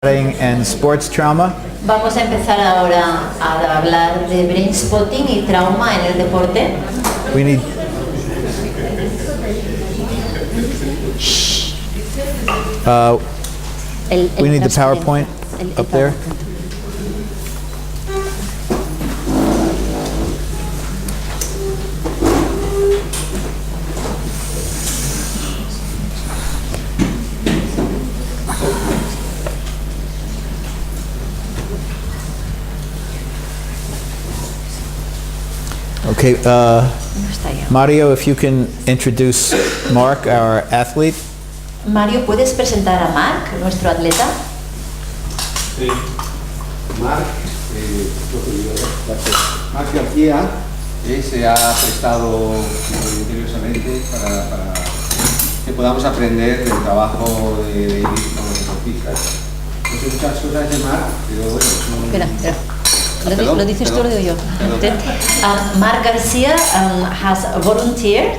And sports trauma. Vamos a empezar ahora a hablar de brain spotting y trauma en el deporte. We need we need the PowerPoint up there. Okay, Mario, if you can introduce Mark, our athlete. Mario, ¿puedes presentar a Mark, nuestro atleta? Sí. Mark García se ha prestado curiosamente para que podamos aprender del trabajo de David con los deportistas. No sé muchas cosas de Mark, pero bueno, Espera. ¿Lo dices tú o lo digo yo? Mark Garcia has volunteered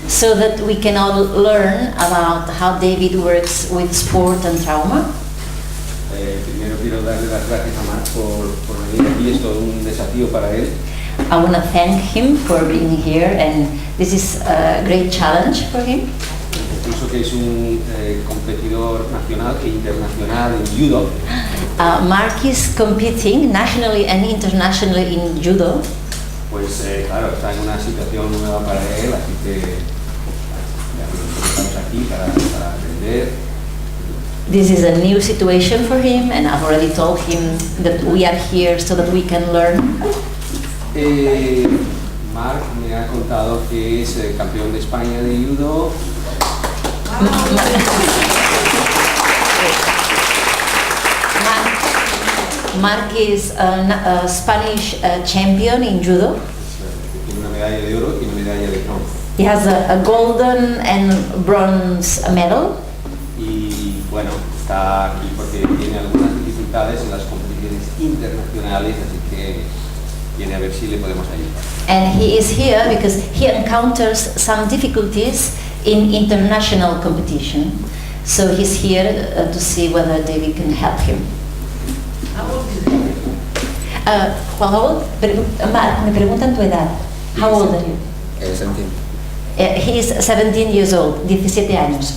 so that we can all learn about how David works with sport and trauma. Primero quiero darle las gracias a Mark por venir aquí, es todo un desafío para él. I want to thank him for being here, and this is a great challenge for him. Incluso que es un competidor nacional e internacional en judo. Mark is competing nationally and internationally in judo. Pues claro, está en una situación nueva para él, así que estamos aquí para aprender. This is a new situation for him, and I've already told him that we are here so that we can learn. Mark me ha contado que es campeón de España de judo. Mark is a Spanish champion in judo. Tiene una medalla de oro y una medalla de bronce. He has a golden and bronze medal. Y bueno, está aquí porque tiene algunas dificultades en las competiciones internacionales, así que viene a ver si le podemos ayudar. And he is here because he encounters some difficulties in international competition. So he's here to see whether David can help him. How old? Mark, me preguntan tu edad. How old are you? 17. He is 17 years old, 17 años.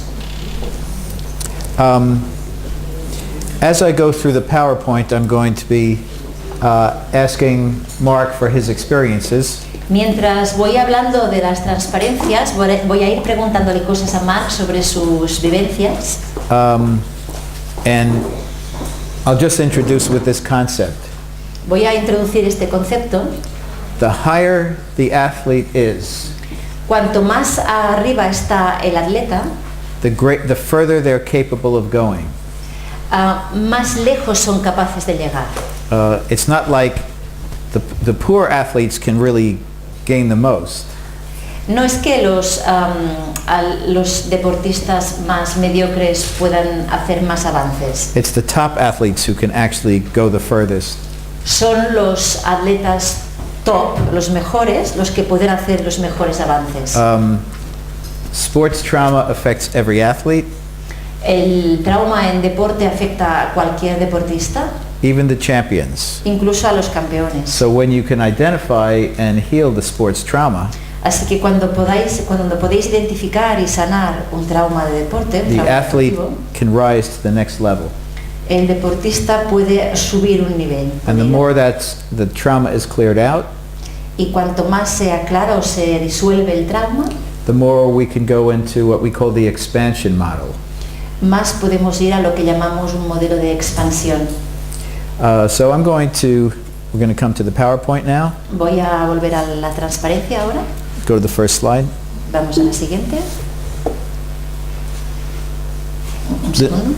As I go through the PowerPoint, I'm going to be asking Mark for his experiences. Mientras voy hablando de las transparencias, voy a ir preguntándole cosas a Mark sobre sus vivencias. And I'll just introduce with this concept. Voy a introducir este concepto. The higher the athlete is, Cuanto más arriba está el atleta, the further they're capable of going. Más lejos son capaces de llegar. It's not like the poor athletes can really gain the most. No es que los deportistas más mediocres puedan hacer más avances. It's the top athletes who can actually go the furthest. Son los atletas top, los mejores, los que pueden hacer los mejores avances. Sports trauma affects every athlete. El trauma en deporte afecta a cualquier deportista, Even the champions. incluso a los campeones. So when you can identify and heal the sports trauma, Así que cuando podéis identificar y sanar un trauma de deporte, un the trauma athlete deportivo, can rise to the next level. el deportista puede subir un nivel. And the more that the trauma is cleared out, Y cuanto más se aclara o se disuelve el trauma, the more we can go into what we call the expansion model. más podemos ir a lo que llamamos un modelo de expansión. So we're going to come to the PowerPoint now. Voy a volver a la transparencia ahora. Go to the first slide. Vamos a la siguiente. Un The- segundo.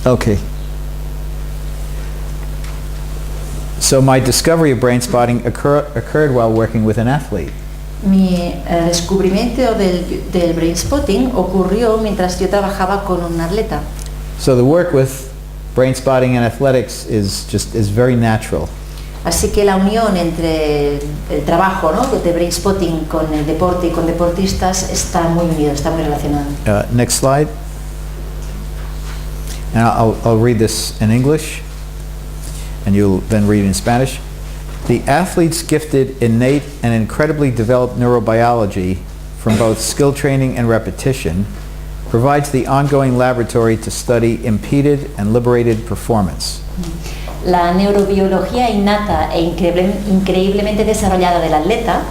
Okay. So my discovery of brain spotting occurred while working with an athlete. Mi descubrimiento del brain spotting ocurrió mientras yo trabajaba con un atleta. So the work with brain spotting and athletics is very natural. Así que la unión entre el trabajo, ¿no?, de brain spotting con el deporte y con deportistas está muy unido, está muy relacionado. Next slide. And I'll read this in English, and you'll then read it in Spanish. The athlete's gifted, innate, and incredibly developed neurobiology from both skill training and repetition provides the ongoing laboratory to study impeded and liberated performance. La neurobiología innata e increíblemente desarrollada del atleta,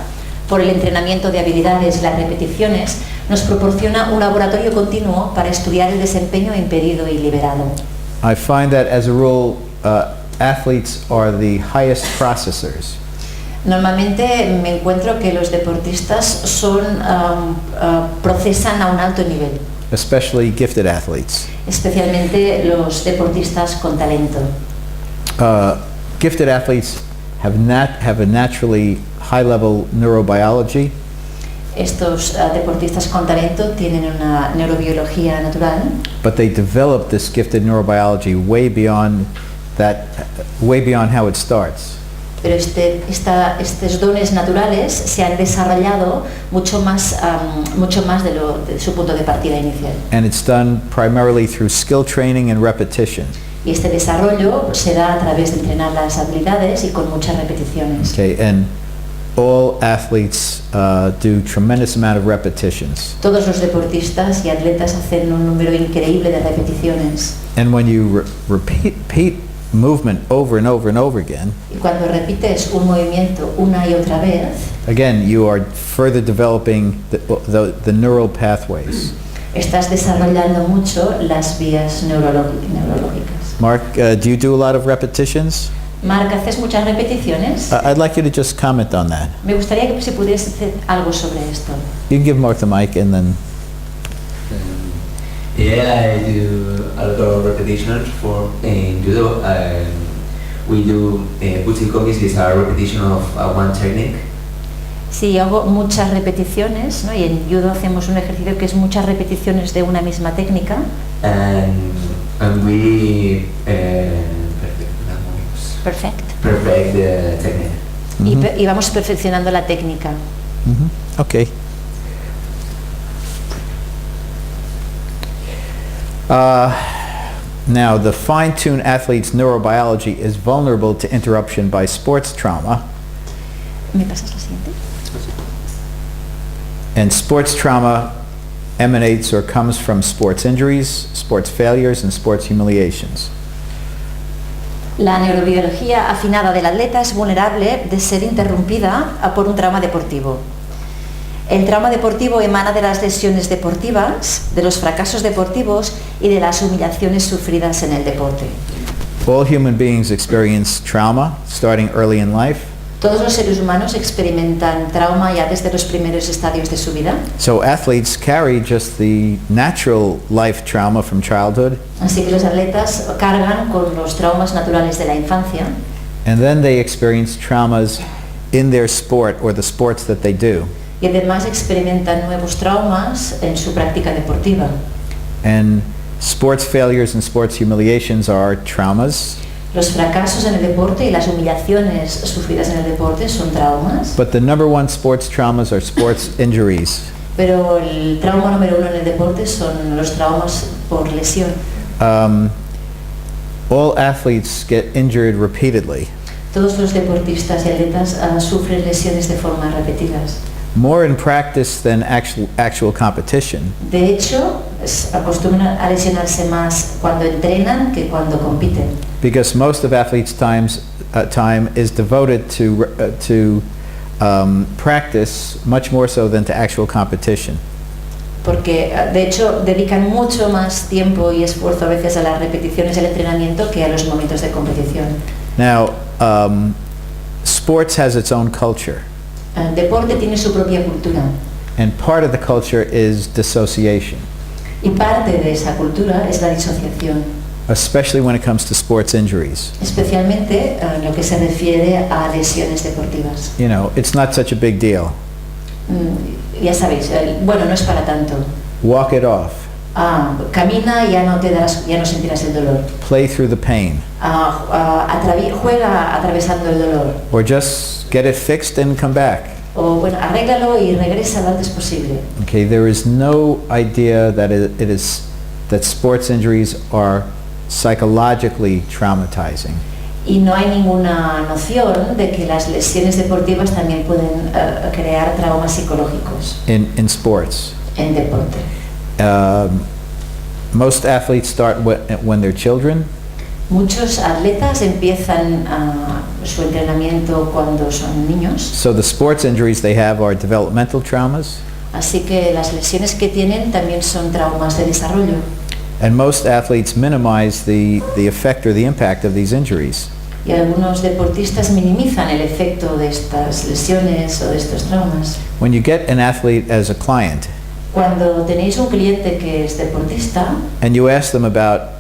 por el entrenamiento de habilidades y las repeticiones, nos proporciona un laboratorio continuo para estudiar el desempeño impedido y liberado. I find that, as a rule, athletes are the highest processors. Normalmente me encuentro que los deportistas procesan a un alto nivel, Especially gifted athletes. especialmente los deportistas con talento. Gifted athletes have a naturally high-level neurobiology, Estos deportistas con talento tienen una neurobiología natural, but they develop this gifted neurobiology way beyond how it starts. pero estos dones naturales se han desarrollado mucho más de su punto de partida inicial. And it's done primarily through skill training and repetition. Y este desarrollo se da a través de entrenar las habilidades y con muchas repeticiones. Okay, and all athletes do tremendous amount of repetitions. Todos los deportistas y atletas hacen un número increíble de repeticiones. And when you repeat movement over and over and over again, Y cuando repites un movimiento una y otra vez, again, you are further developing the neural pathways. estás desarrollando mucho las vías neurológicas. Mark, do you do a lot of repetitions? Marc, ¿haces muchas repeticiones? I'd like you to just comment on that. Me gustaría que si pudieras hacer algo sobre esto. You can give Mark the mic and then... Yeah, I do a lot of repetitions in judo. We do butching combis is a repetition of one technique. Sí, hago muchas repeticiones, ¿no? Y en judo hacemos un ejercicio que es muchas repeticiones de una misma técnica. And we Perfect. perfect the technique. Y vamos perfeccionando la técnica. Okay. Now, the fine-tuned athlete's neurobiology is vulnerable to interruption by sports trauma. ¿Me pasas la siguiente? And sports trauma emanates or comes from sports injuries, sports failures, and sports humiliations. La neurobiología afinada del atleta es vulnerable de ser interrumpida por un trauma deportivo. El trauma deportivo emana de las lesiones deportivas, de los fracasos deportivos y de las humillaciones sufridas en el deporte. All human beings experience trauma starting early in life. Todos los seres humanos experimentan trauma ya desde los primeros estadios de su vida. So athletes carry just the natural life trauma from childhood, Así que los atletas cargan con los traumas naturales de la infancia and then they experience traumas in their sport or the sports that they do. y además experimentan nuevos traumas en su práctica deportiva. And sports failures and sports humiliations are traumas, Los fracasos en el deporte y las humillaciones sufridas en el deporte son traumas, but the number one sports traumas are sports injuries. pero el trauma número uno en el deporte son los traumas por lesión. All athletes get injured repeatedly. Todos los deportistas y atletas sufren lesiones de forma repetidas. More in practice than actual competition. De hecho, acostumbran a lesionarse más cuando entrenan que cuando compiten. Because most of athletes' time is devoted to practice, much more so than to actual competition. Porque de hecho dedican mucho más tiempo y esfuerzo a veces a las repeticiones del entrenamiento que a los momentos de competición. Now, sports has its own culture, El deporte tiene su propia cultura and part of the culture is dissociation, y parte de esa cultura es la disociación, especially when it comes to sports injuries. especialmente en lo que se refiere a lesiones deportivas. You know, it's not such a big deal. Ya sabéis, bueno, no es para tanto. Walk it off. Camina y ya no sentirás el dolor. Play through the pain. Juega atravesando el dolor. Or just get it fixed and come back. O bueno, arréglalo y regresa lo antes posible. Okay, there is no idea that that sports injuries are psychologically traumatizing. Y no hay ninguna noción de que las lesiones deportivas también pueden crear traumas psicológicos In sports. en deporte. Most athletes start when they're children. Muchos atletas empiezan su entrenamiento cuando son niños, So the sports injuries they have are developmental traumas. así que las lesiones que tienen también son traumas de desarrollo. And most athletes minimize the effect or the impact of these injuries. Y algunos deportistas minimizan el efecto de estas lesiones o de estos traumas. When you get an athlete as a client Cuando tenéis un cliente que es deportista and you ask them about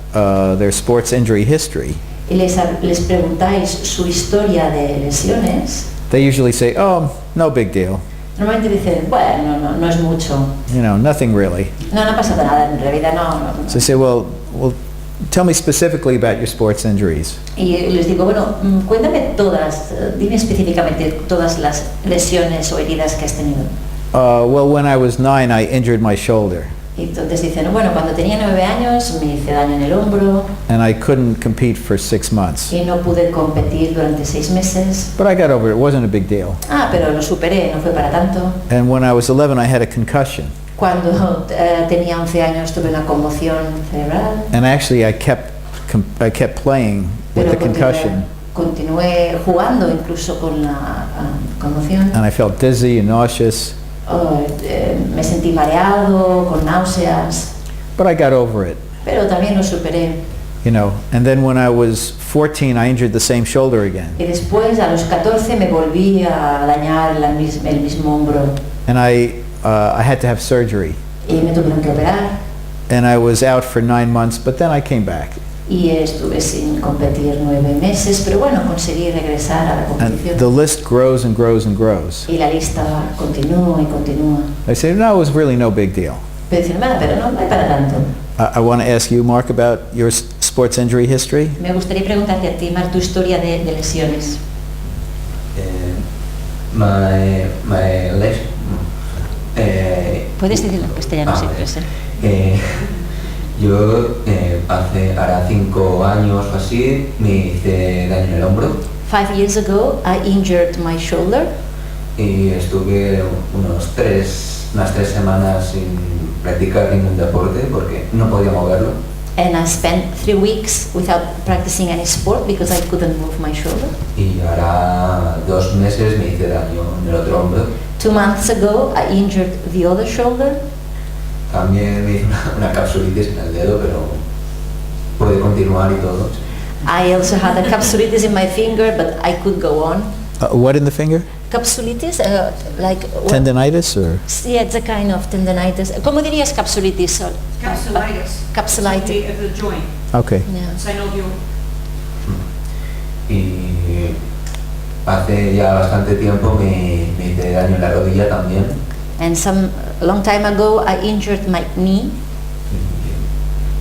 their sports injury history, y les preguntáis su historia de lesiones, they usually say, "Oh, no big deal. normalmente dicen, bueno, no es mucho, You know, nothing really." no ha pasado nada, en realidad no. So I say, well, tell me specifically about your sports injuries. Y les digo, bueno, cuéntame dime específicamente todas las lesiones o heridas que has tenido. Well, when I was 9, I injured my shoulder, Y entonces dicen, bueno, cuando tenía 9 años me hice daño en el hombro and I couldn't compete for 6 months. y no pude competir durante 6 meses. But I got over it. It wasn't a big deal. Pero lo superé, no fue para tanto. And when I was 11, I had a concussion. Cuando tenía 11 años tuve una conmoción cerebral, And actually, I kept playing with pero the concussion, continué jugando incluso con la conmoción. and I felt dizzy and nauseous. Me sentí mareado, con náuseas, But I got over it, pero también lo superé. you know. And then when I was 14, I injured the same shoulder again, Y después, a los 14, me volví a dañar el mismo hombro and I had to have surgery. y me tuvieron que operar. And I was out for 9 months, but then I came back. Y estuve sin competir 9 meses, pero bueno, conseguí regresar a la And the competición. list grows and grows and grows. Y la lista continúa y continúa. I say, no, it was really no big deal. Pero dicen, pero no hay para tanto. I want to ask you, Mark, about your sports injury history. Me gustaría preguntarte a ti, Mar, tu historia de lesiones. My leg. Puedes decirlo en castellano si quieres. Yo hará 5 años o así me hice daño en el hombro 5 years ago, I injured my shoulder, y estuve unas 3 semanas sin practicar ningún deporte porque no podía moverlo. and I spent 3 weeks without practicing any sport because I couldn't move my shoulder. Y hará 2 meses me hice daño en el otro hombro. 2 months ago, I injured the other shoulder. También me hice una capsulitis en el dedo, pero pude continuar y todo. I also had a capsulitis in my finger, but I could go on. What in the finger? Capsulitis, like what? Tendinitis or? Yeah, it's a kind of tendinitis. ¿Cómo dirías capsulitis? Capsulitis. Capsulitis. Of the joint. Okay. Yeah. Synovial. Y hace ya bastante tiempo me hice daño en la rodilla también. And a long time ago, I injured my knee,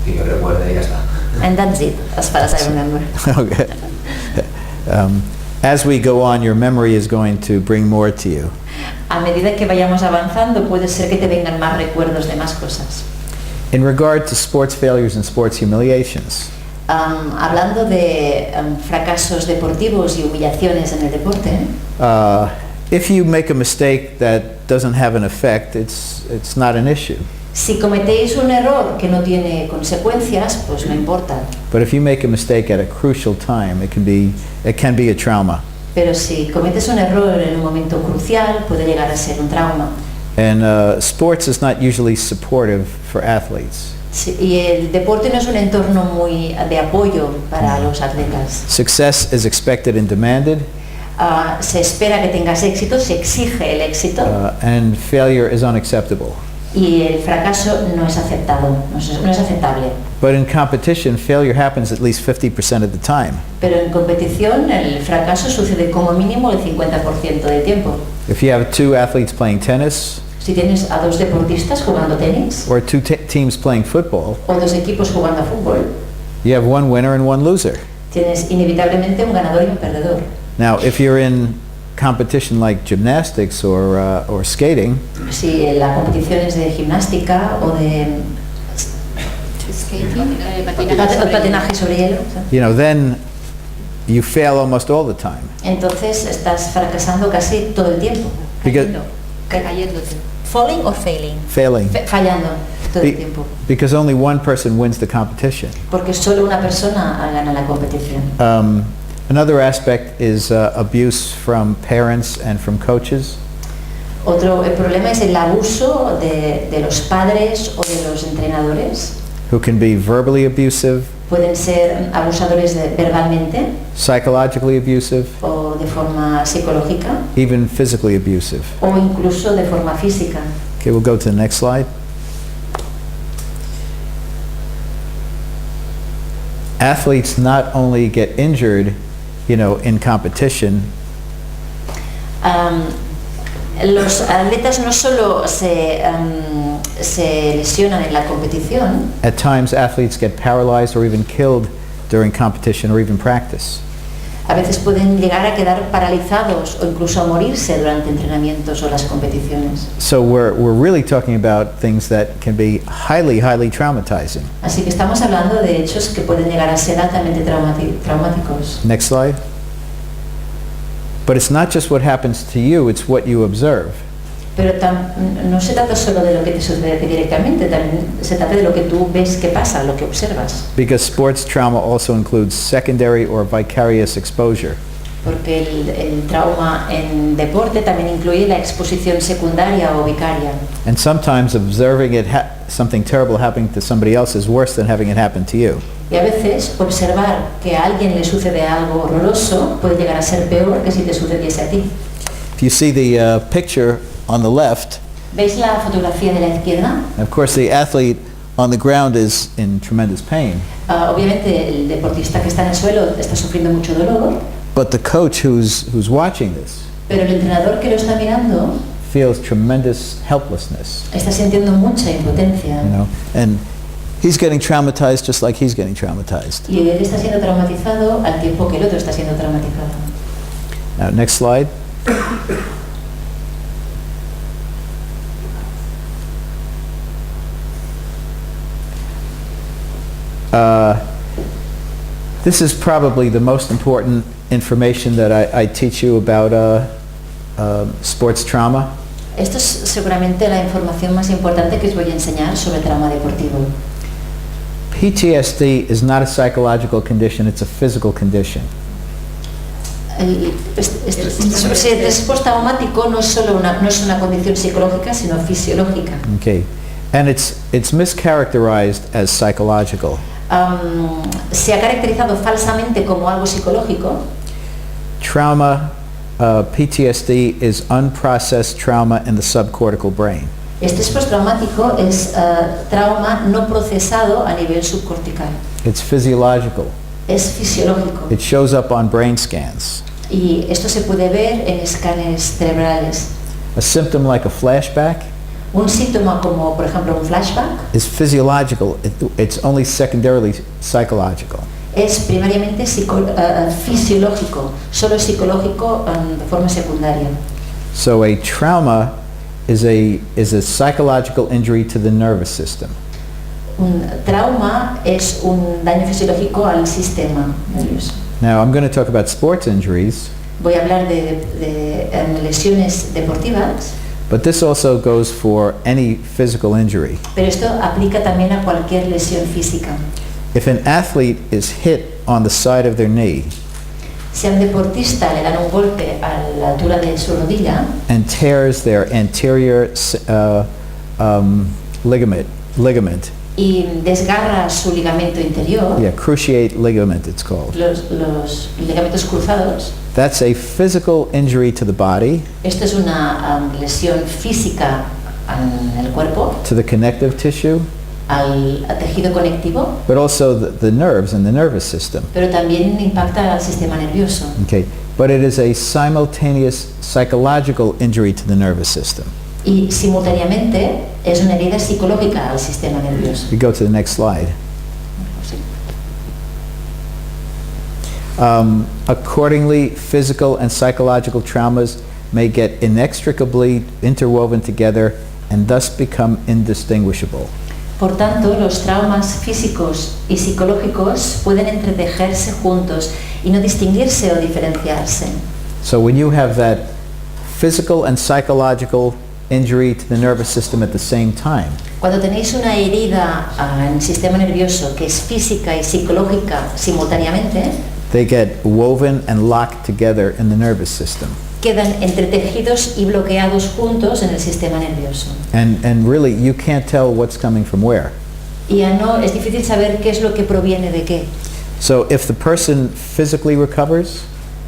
Y que recuerde y ya está. and that's it, as far as I remember. Okay. As we go on, your memory is going to bring more to you. A medida que vayamos avanzando, puede ser que te vengan más recuerdos de más cosas. In regard to sports failures and sports humiliations, Hablando de fracasos deportivos y humillaciones en el deporte, if you make a mistake that doesn't have an effect, it's not an issue. si cometéis un error que no tiene consecuencias, pues no importa. But if you make a mistake at a crucial time, it can be a trauma. Pero si cometes un error en un momento crucial, puede llegar a ser un trauma. And sports is not usually supportive for athletes. Sí, y el deporte no es un entorno muy de apoyo para los atletas. Success is expected and demanded, Se espera que tengas éxito, se exige el éxito, and failure is unacceptable. y el fracaso no es aceptado, no es aceptable. But in competition, failure happens at least 50% of the time. Pero en competición el fracaso sucede como mínimo el 50% del tiempo. If you have 2 athletes playing tennis, Si tienes a dos deportistas jugando tenis or two teams playing football, o dos equipos jugando a fútbol, you have one winner and one loser. tienes inevitablemente un ganador y un perdedor. Now, if you're in competition like gymnastics or skating, Si la competición es de gimnástica o de patinaje sobre hielo, you know, then you fail almost all the time. entonces estás fracasando casi todo el tiempo. Because, Cayéndote. Falling or failing? failing. Fallando todo el Be- tiempo. because only one person wins the competition. Porque solo una persona gana la competición. Another aspect is abuse from parents and from coaches. Otro problema es el abuso de los padres o de los entrenadores. Who can be verbally abusive, Pueden ser abusadores verbalmente psychologically abusive, o de forma psicológica even physically abusive. o incluso de forma física. Okay, we'll go to the next slide. Athletes not only get injured, you know, in competition, Los atletas no solo se lesionan en la competición, at times athletes get paralyzed or even killed during competition or even practice. a veces pueden llegar a quedar paralizados o incluso a morirse durante entrenamientos o las competiciones. So we're really talking about things that can be highly traumatizing. Así que estamos hablando de hechos que pueden llegar a ser altamente traumáticos. Next slide. But it's not just what happens to you, it's what you observe. Pero no se trata solo de lo que te sucede a ti directamente, también se trata de lo que tú ves que pasa, lo que observas. Because sports trauma also includes secondary or vicarious exposure. Porque el trauma en deporte también incluye la exposición secundaria o vicaria. And sometimes observing something terrible happening to somebody else is worse than having it happen to you. Y a veces observar que a alguien le sucede algo horroroso puede llegar a ser peor que si te sucediese a ti. If you see the picture on the left, ¿Veis la fotografía de la izquierda? of course the athlete on the ground is in tremendous pain. Obviamente el deportista que está en el suelo está sufriendo mucho dolor, But the coach who's watching this pero el entrenador que lo está mirando feels tremendous helplessness, está sintiendo mucha impotencia. you know, and he's getting traumatized just like he's getting traumatized. Y él está siendo traumatizado al tiempo que el otro está siendo traumatizado. Now, next slide. This is probably the most important information that I teach you about sports trauma. Esto es seguramente la información más importante que os voy a enseñar sobre trauma deportivo. PTSD is not a psychological condition, it's a physical condition. El estrés postraumático no es una condición psicológica, sino fisiológica. Okay. And it's mischaracterized as psychological. Se ha caracterizado falsamente como algo psicológico. Trauma, PTSD, is unprocessed trauma in the subcortical brain. Estrés postraumático es trauma no procesado a nivel subcortical. It's physiological. Es fisiológico. It shows up on brain scans. Y esto se puede ver en escáneres cerebrales. A symptom like a flashback Un síntoma como, por ejemplo, un flashback is physiological. It's only secondarily psychological. es primariamente fisiológico, solo es psicológico de forma secundaria. So a trauma is a psychological injury to the nervous system. Un trauma es un daño fisiológico al sistema nervioso. Now I'm going to talk about sports injuries, Voy a hablar de lesiones deportivas, but this also goes for any physical injury. pero esto aplica también a cualquier lesión física. If an athlete is hit on the side of their knee Si a un deportista le dan un golpe a la altura de su rodilla and tears their anterior ligament, y desgarra su ligamento interior, yeah, cruciate ligament it's called. los ligamentos cruzados, That's a physical injury to the body, esto es una lesión física en el cuerpo, to the connective tissue, al tejido conectivo, but also the nerves and the nervous system. pero también impacta al sistema nervioso. Okay, but it is a simultaneous psychological injury to the nervous system. y simultáneamente es una herida psicológica al sistema nervioso. We go to the next slide. Accordingly, physical and psychological traumas may get inextricably interwoven together and thus become indistinguishable. Por tanto, los traumas físicos y psicológicos pueden entretejerse juntos y no distinguirse o diferenciarse. So when you have that physical and psychological injury to the nervous system at the same time, Cuando tenéis una herida en el sistema nervioso que es física y psicológica simultáneamente, they get woven and locked together in the nervous system. quedan entretejidos y bloqueados juntos en el sistema nervioso. And really, you can't tell what's coming from where. Y ya no es difícil saber qué es lo que proviene de qué. So if the person physically recovers,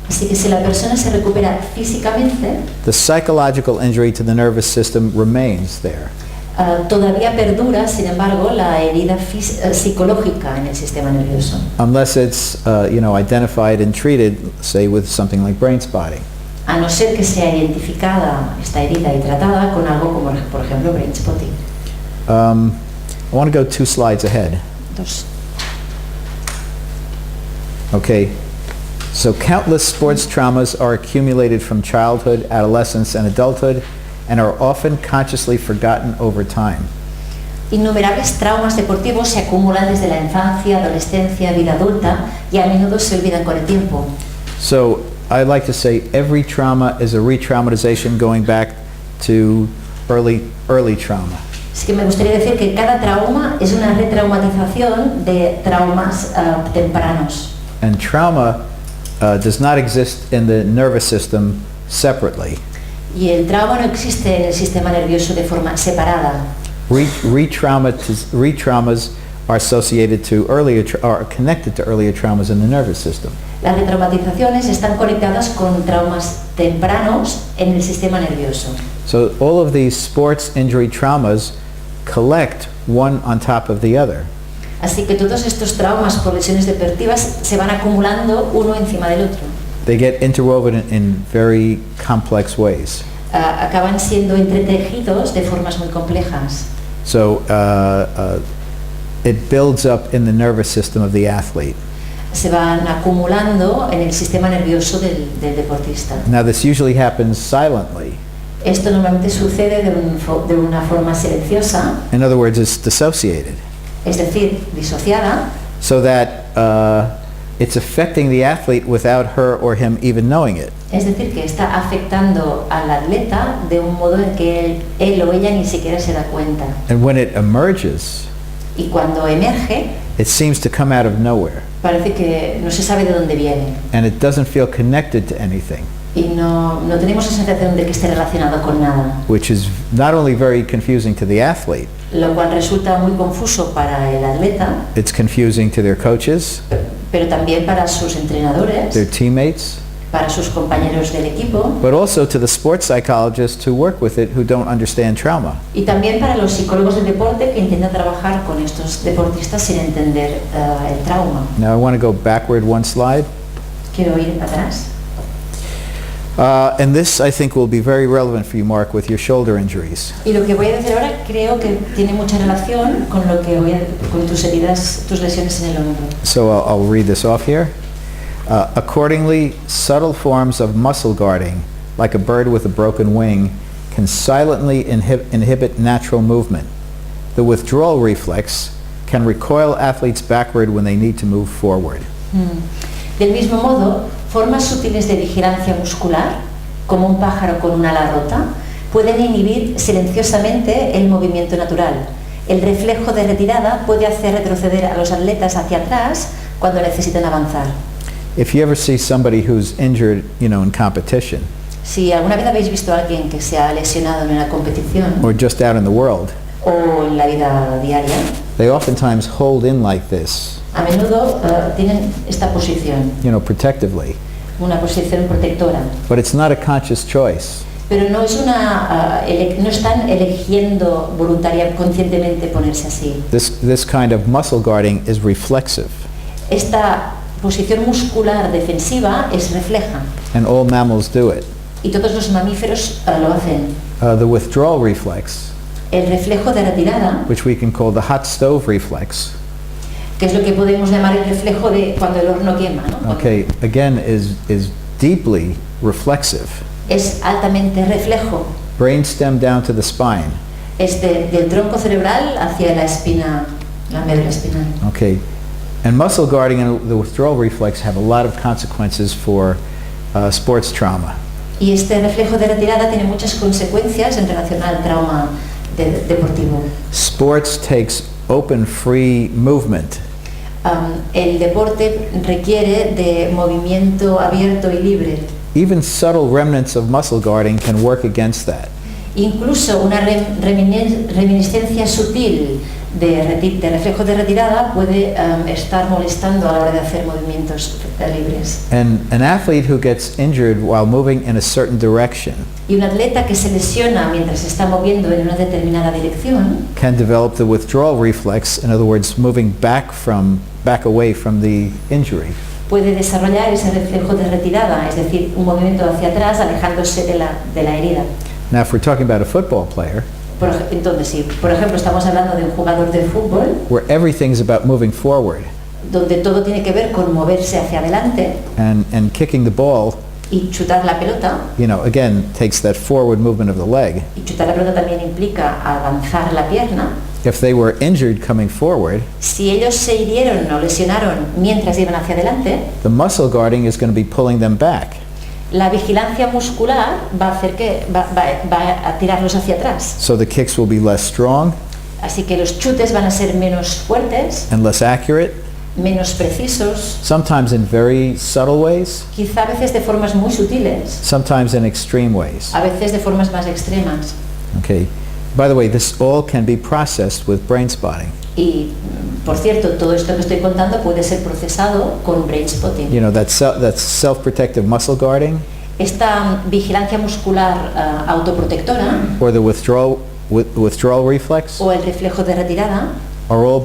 Así que si la persona se recupera físicamente, the psychological injury to the nervous system remains there. todavía perdura, sin embargo, la herida psicológica en el sistema nervioso. Unless it's identified and treated, say with something like brain spotting. A no ser que sea identificada esta herida y tratada con algo como, por ejemplo, brain spotting. I want to go 2 slides ahead. Dos. Okay, so countless sports traumas are accumulated from childhood, adolescence, and adulthood, and are often consciously forgotten over time. Innumerables traumas deportivos se acumulan desde la infancia, adolescencia, vida adulta y a menudo se olvidan con el tiempo. So I like to say every trauma is a re-traumatization going back to early trauma. Así que me gustaría decir que cada trauma es una retraumatización de traumas tempranos. And trauma does not exist in the nervous system separately. Y el trauma no existe en el sistema nervioso de forma separada. Re-traumas are associated to are connected to earlier traumas in the nervous system. Las retraumatizaciones están conectadas con traumas tempranos en el sistema nervioso. So all of these sports injury traumas collect one on top of the other. Así que todos estos traumas por lesiones deportivas se van acumulando uno encima del otro. They get interwoven in very complex ways. Acaban siendo entretejidos de formas muy complejas. So it builds up in the nervous system of the athlete. Se van acumulando en el sistema nervioso del deportista. Now this usually happens silently. Esto normalmente sucede de una forma silenciosa, In other words, it's dissociated. es decir, disociada, So that it's affecting the athlete without her or him even knowing it. es decir, que está afectando al atleta de un modo en que él o ella ni siquiera se da cuenta. And when it emerges, Y cuando emerge, it seems to come out of nowhere. parece que no se sabe de dónde viene. And it doesn't feel connected to anything, Y no tenemos la sensación de que esté relacionado con nada, which is not only very confusing to the athlete, lo cual resulta muy confuso para el atleta, it's confusing to their coaches, pero también para sus entrenadores, their teammates, para sus compañeros del equipo but also to the sports psychologists who work with it who don't understand trauma. y también para los psicólogos del deporte que intentan trabajar con estos deportistas sin entender el trauma. Now I want to go backward 1 slide. Quiero ir atrás. And this, I think, will be very relevant for you, Mark, with your shoulder injuries. Y lo que voy a decir ahora creo que tiene mucha relación con lo que con tus heridas, tus lesiones en el hombro. So I'll read this off here. Accordingly, subtle forms of muscle guarding, like a bird with a broken wing, can silently inhibit natural movement. The withdrawal reflex can recoil athletes backward when they need to move forward. Del mismo modo, formas sutiles de vigilancia muscular, como un pájaro con un ala rota, pueden inhibir silenciosamente el movimiento natural. El reflejo de retirada puede hacer retroceder a los atletas hacia atrás cuando necesitan avanzar. If you ever see somebody who's injured, in competition, Si alguna vez habéis visto a alguien que se ha lesionado en una competición or just out in the world, o en la vida diaria, they oftentimes hold in like this, a menudo tienen esta posición, protectively. una posición protectora. But it's not a conscious choice. Pero no están eligiendo conscientemente ponerse así. This kind of muscle guarding is reflexive, Esta posición muscular defensiva es refleja and all mammals do it. y todos los mamíferos lo hacen. The withdrawal reflex, El reflejo de retirada, which we can call the hot stove reflex, que es lo que podemos llamar el reflejo de cuando el horno quema, ¿no? okay, again is deeply reflexive. Es altamente reflejo. Brainstem down to the spine. Es del tronco cerebral hacia la espina, la médula espinal. Okay, and muscle guarding and the withdrawal reflex have a lot of consequences for sports trauma. Y este reflejo de retirada tiene muchas consecuencias en relación al trauma deportivo. Sports takes open, free movement. El deporte requiere de movimiento abierto y libre. Even subtle remnants of muscle guarding can work against that. Incluso una reminiscencia sutil de reflejo de retirada puede estar molestando a la hora de hacer movimientos libres. And an athlete who gets injured while moving in a certain direction Y un atleta que se lesiona mientras se está moviendo en una determinada dirección can develop the withdrawal reflex, in other words, moving back away from the injury. puede desarrollar ese reflejo de retirada, es decir, un movimiento hacia atrás alejándose de la herida. Now, if we're talking about a football player, Entonces, si por ejemplo estamos hablando de un jugador de fútbol, where everything's about moving forward donde todo tiene que ver con moverse hacia adelante and kicking the ball, y chutar la pelota, again, takes that forward movement of the leg. y chutar la pelota también implica avanzar la pierna. If they were injured coming forward, Si ellos se hirieron o lesionaron mientras iban hacia adelante, the muscle guarding is going to be pulling them back. la vigilancia muscular va a hacer que va a tirarlos hacia atrás. So the kicks will be less strong Así que los chutes van a ser menos fuertes, and less accurate, menos precisos, sometimes in very subtle ways, quizá a veces de formas muy sutiles, sometimes in extreme ways. a veces de formas más extremas. Okay. By the way, this all can be processed with brain spotting. Y, por cierto, todo esto que estoy contando puede ser procesado con brain spotting. That's self-protective muscle guarding Esta vigilancia muscular autoprotectora or the withdrawal reflex o el reflejo de retirada, are all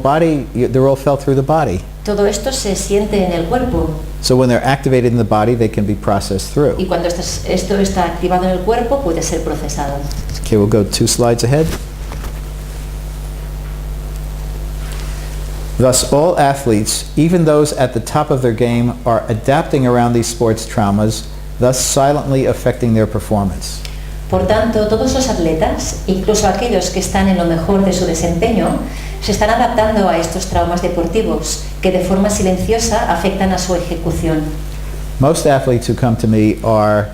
they're all felt through the body. todo esto se siente en el cuerpo. So when they're activated in the body, they can be processed Y through. cuando esto está activado en el cuerpo, puede ser procesado. Okay, we'll go 2 slides ahead. Thus, all athletes, even those at the top of their game, are adapting around these sports traumas, thus silently affecting their performance. Por tanto, todos los atletas, incluso aquellos que están en lo mejor de su desempeño, se están adaptando a estos traumas deportivos que de forma silenciosa afectan a su ejecución. Most athletes who come to me are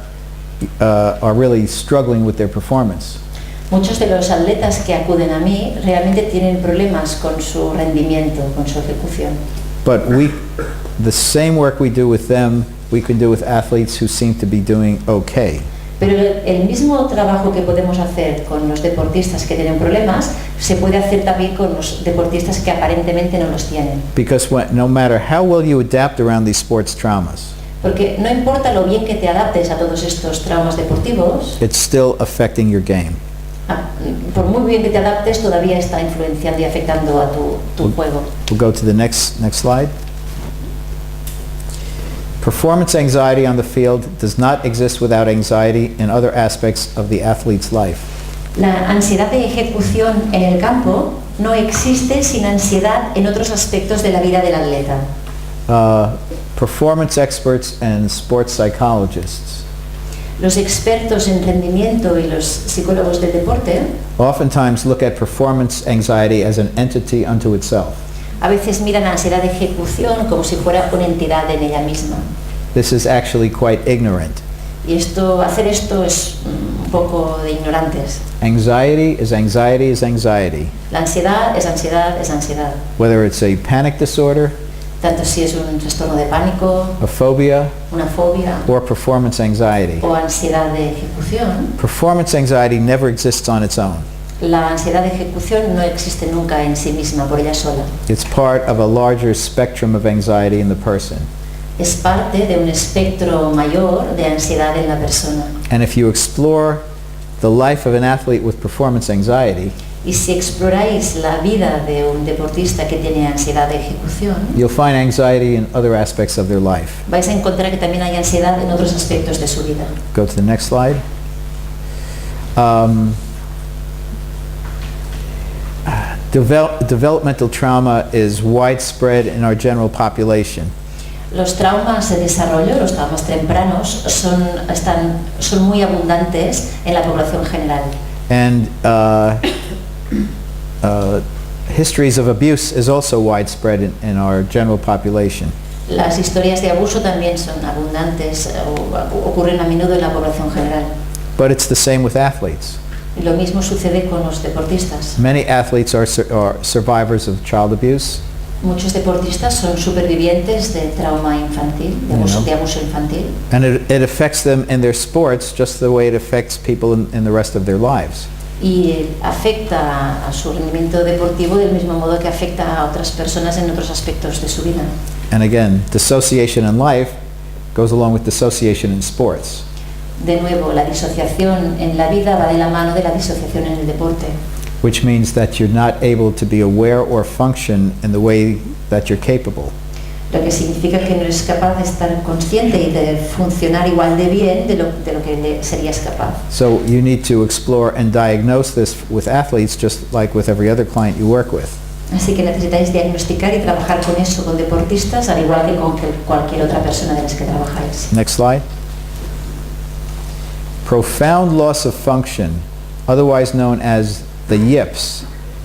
really struggling with their performance. Muchos de los atletas que acuden a mí realmente tienen problemas con su rendimiento, con su ejecución. But the same work we do with them, we can do with athletes who seem to be doing okay. Pero el mismo trabajo que podemos hacer con los deportistas que tienen problemas, se puede hacer también con los deportistas que aparentemente no los tienen. Because no matter how well you adapt around these sports traumas, Porque no importa lo bien que te adaptes a todos estos traumas deportivos, it's still affecting your game. por muy bien que te adaptes, todavía está influenciando y afectando a tu juego. We'll go to the next slide. Performance anxiety on the field does not exist without anxiety in other aspects of the athlete's life. La ansiedad de ejecución en el campo no existe sin ansiedad en otros aspectos de la vida del atleta. Performance experts and sports psychologists Los expertos en rendimiento y los psicólogos del deporte oftentimes look at performance anxiety as an entity unto itself. a veces miran la ansiedad de ejecución como si fuera una entidad en ella misma. This is actually quite ignorant. Y hacer esto es un poco de ignorantes. Anxiety is anxiety is anxiety. La ansiedad es ansiedad es ansiedad. Whether it's a panic disorder, Tanto si es un trastorno de pánico, a phobia, una fobia or performance anxiety. o ansiedad de ejecución, Performance anxiety never exists on its own. la ansiedad de ejecución no existe nunca en sí misma, por ella sola. It's part of a larger spectrum of anxiety in the person. Es parte de un espectro mayor de ansiedad en la persona. And if you explore the life of an athlete with performance anxiety, Y si exploráis la vida de un deportista que tiene ansiedad de ejecución, you'll find anxiety in other aspects of their life. vais a encontrar que también hay ansiedad en otros aspectos de su vida. Go to the next slide. Developmental trauma is widespread in our general population. Los traumas de desarrollo, los traumas tempranos, son muy abundantes en la población general. And histories of abuse is also widespread in our general population. Las historias de abuso también son abundantes o ocurren a menudo en la población general. But it's the same with athletes. Y lo mismo sucede con los deportistas. Many athletes are survivors of child abuse. Muchos deportistas son supervivientes de trauma infantil, de abuso infantil. And it affects them in their sports just the way it affects people in the rest of their lives. Y afecta a su rendimiento deportivo del mismo modo que afecta a otras personas en otros aspectos de su vida. And again, dissociation in life goes along with dissociation in sports. De nuevo, la disociación en la vida va de la mano de la disociación en el deporte. Which means that you're not able to be aware or function in the way that you're capable. Lo que significa que no eres capaz de estar consciente y de funcionar igual de bien de lo que serías capaz. So you need to explore and diagnose this with athletes just like with every other client you work with. Así que necesitáis diagnosticar y trabajar con eso con deportistas, al igual que con cualquier otra persona de las que trabajáis. Next slide. Profound loss of function, otherwise known as the yips,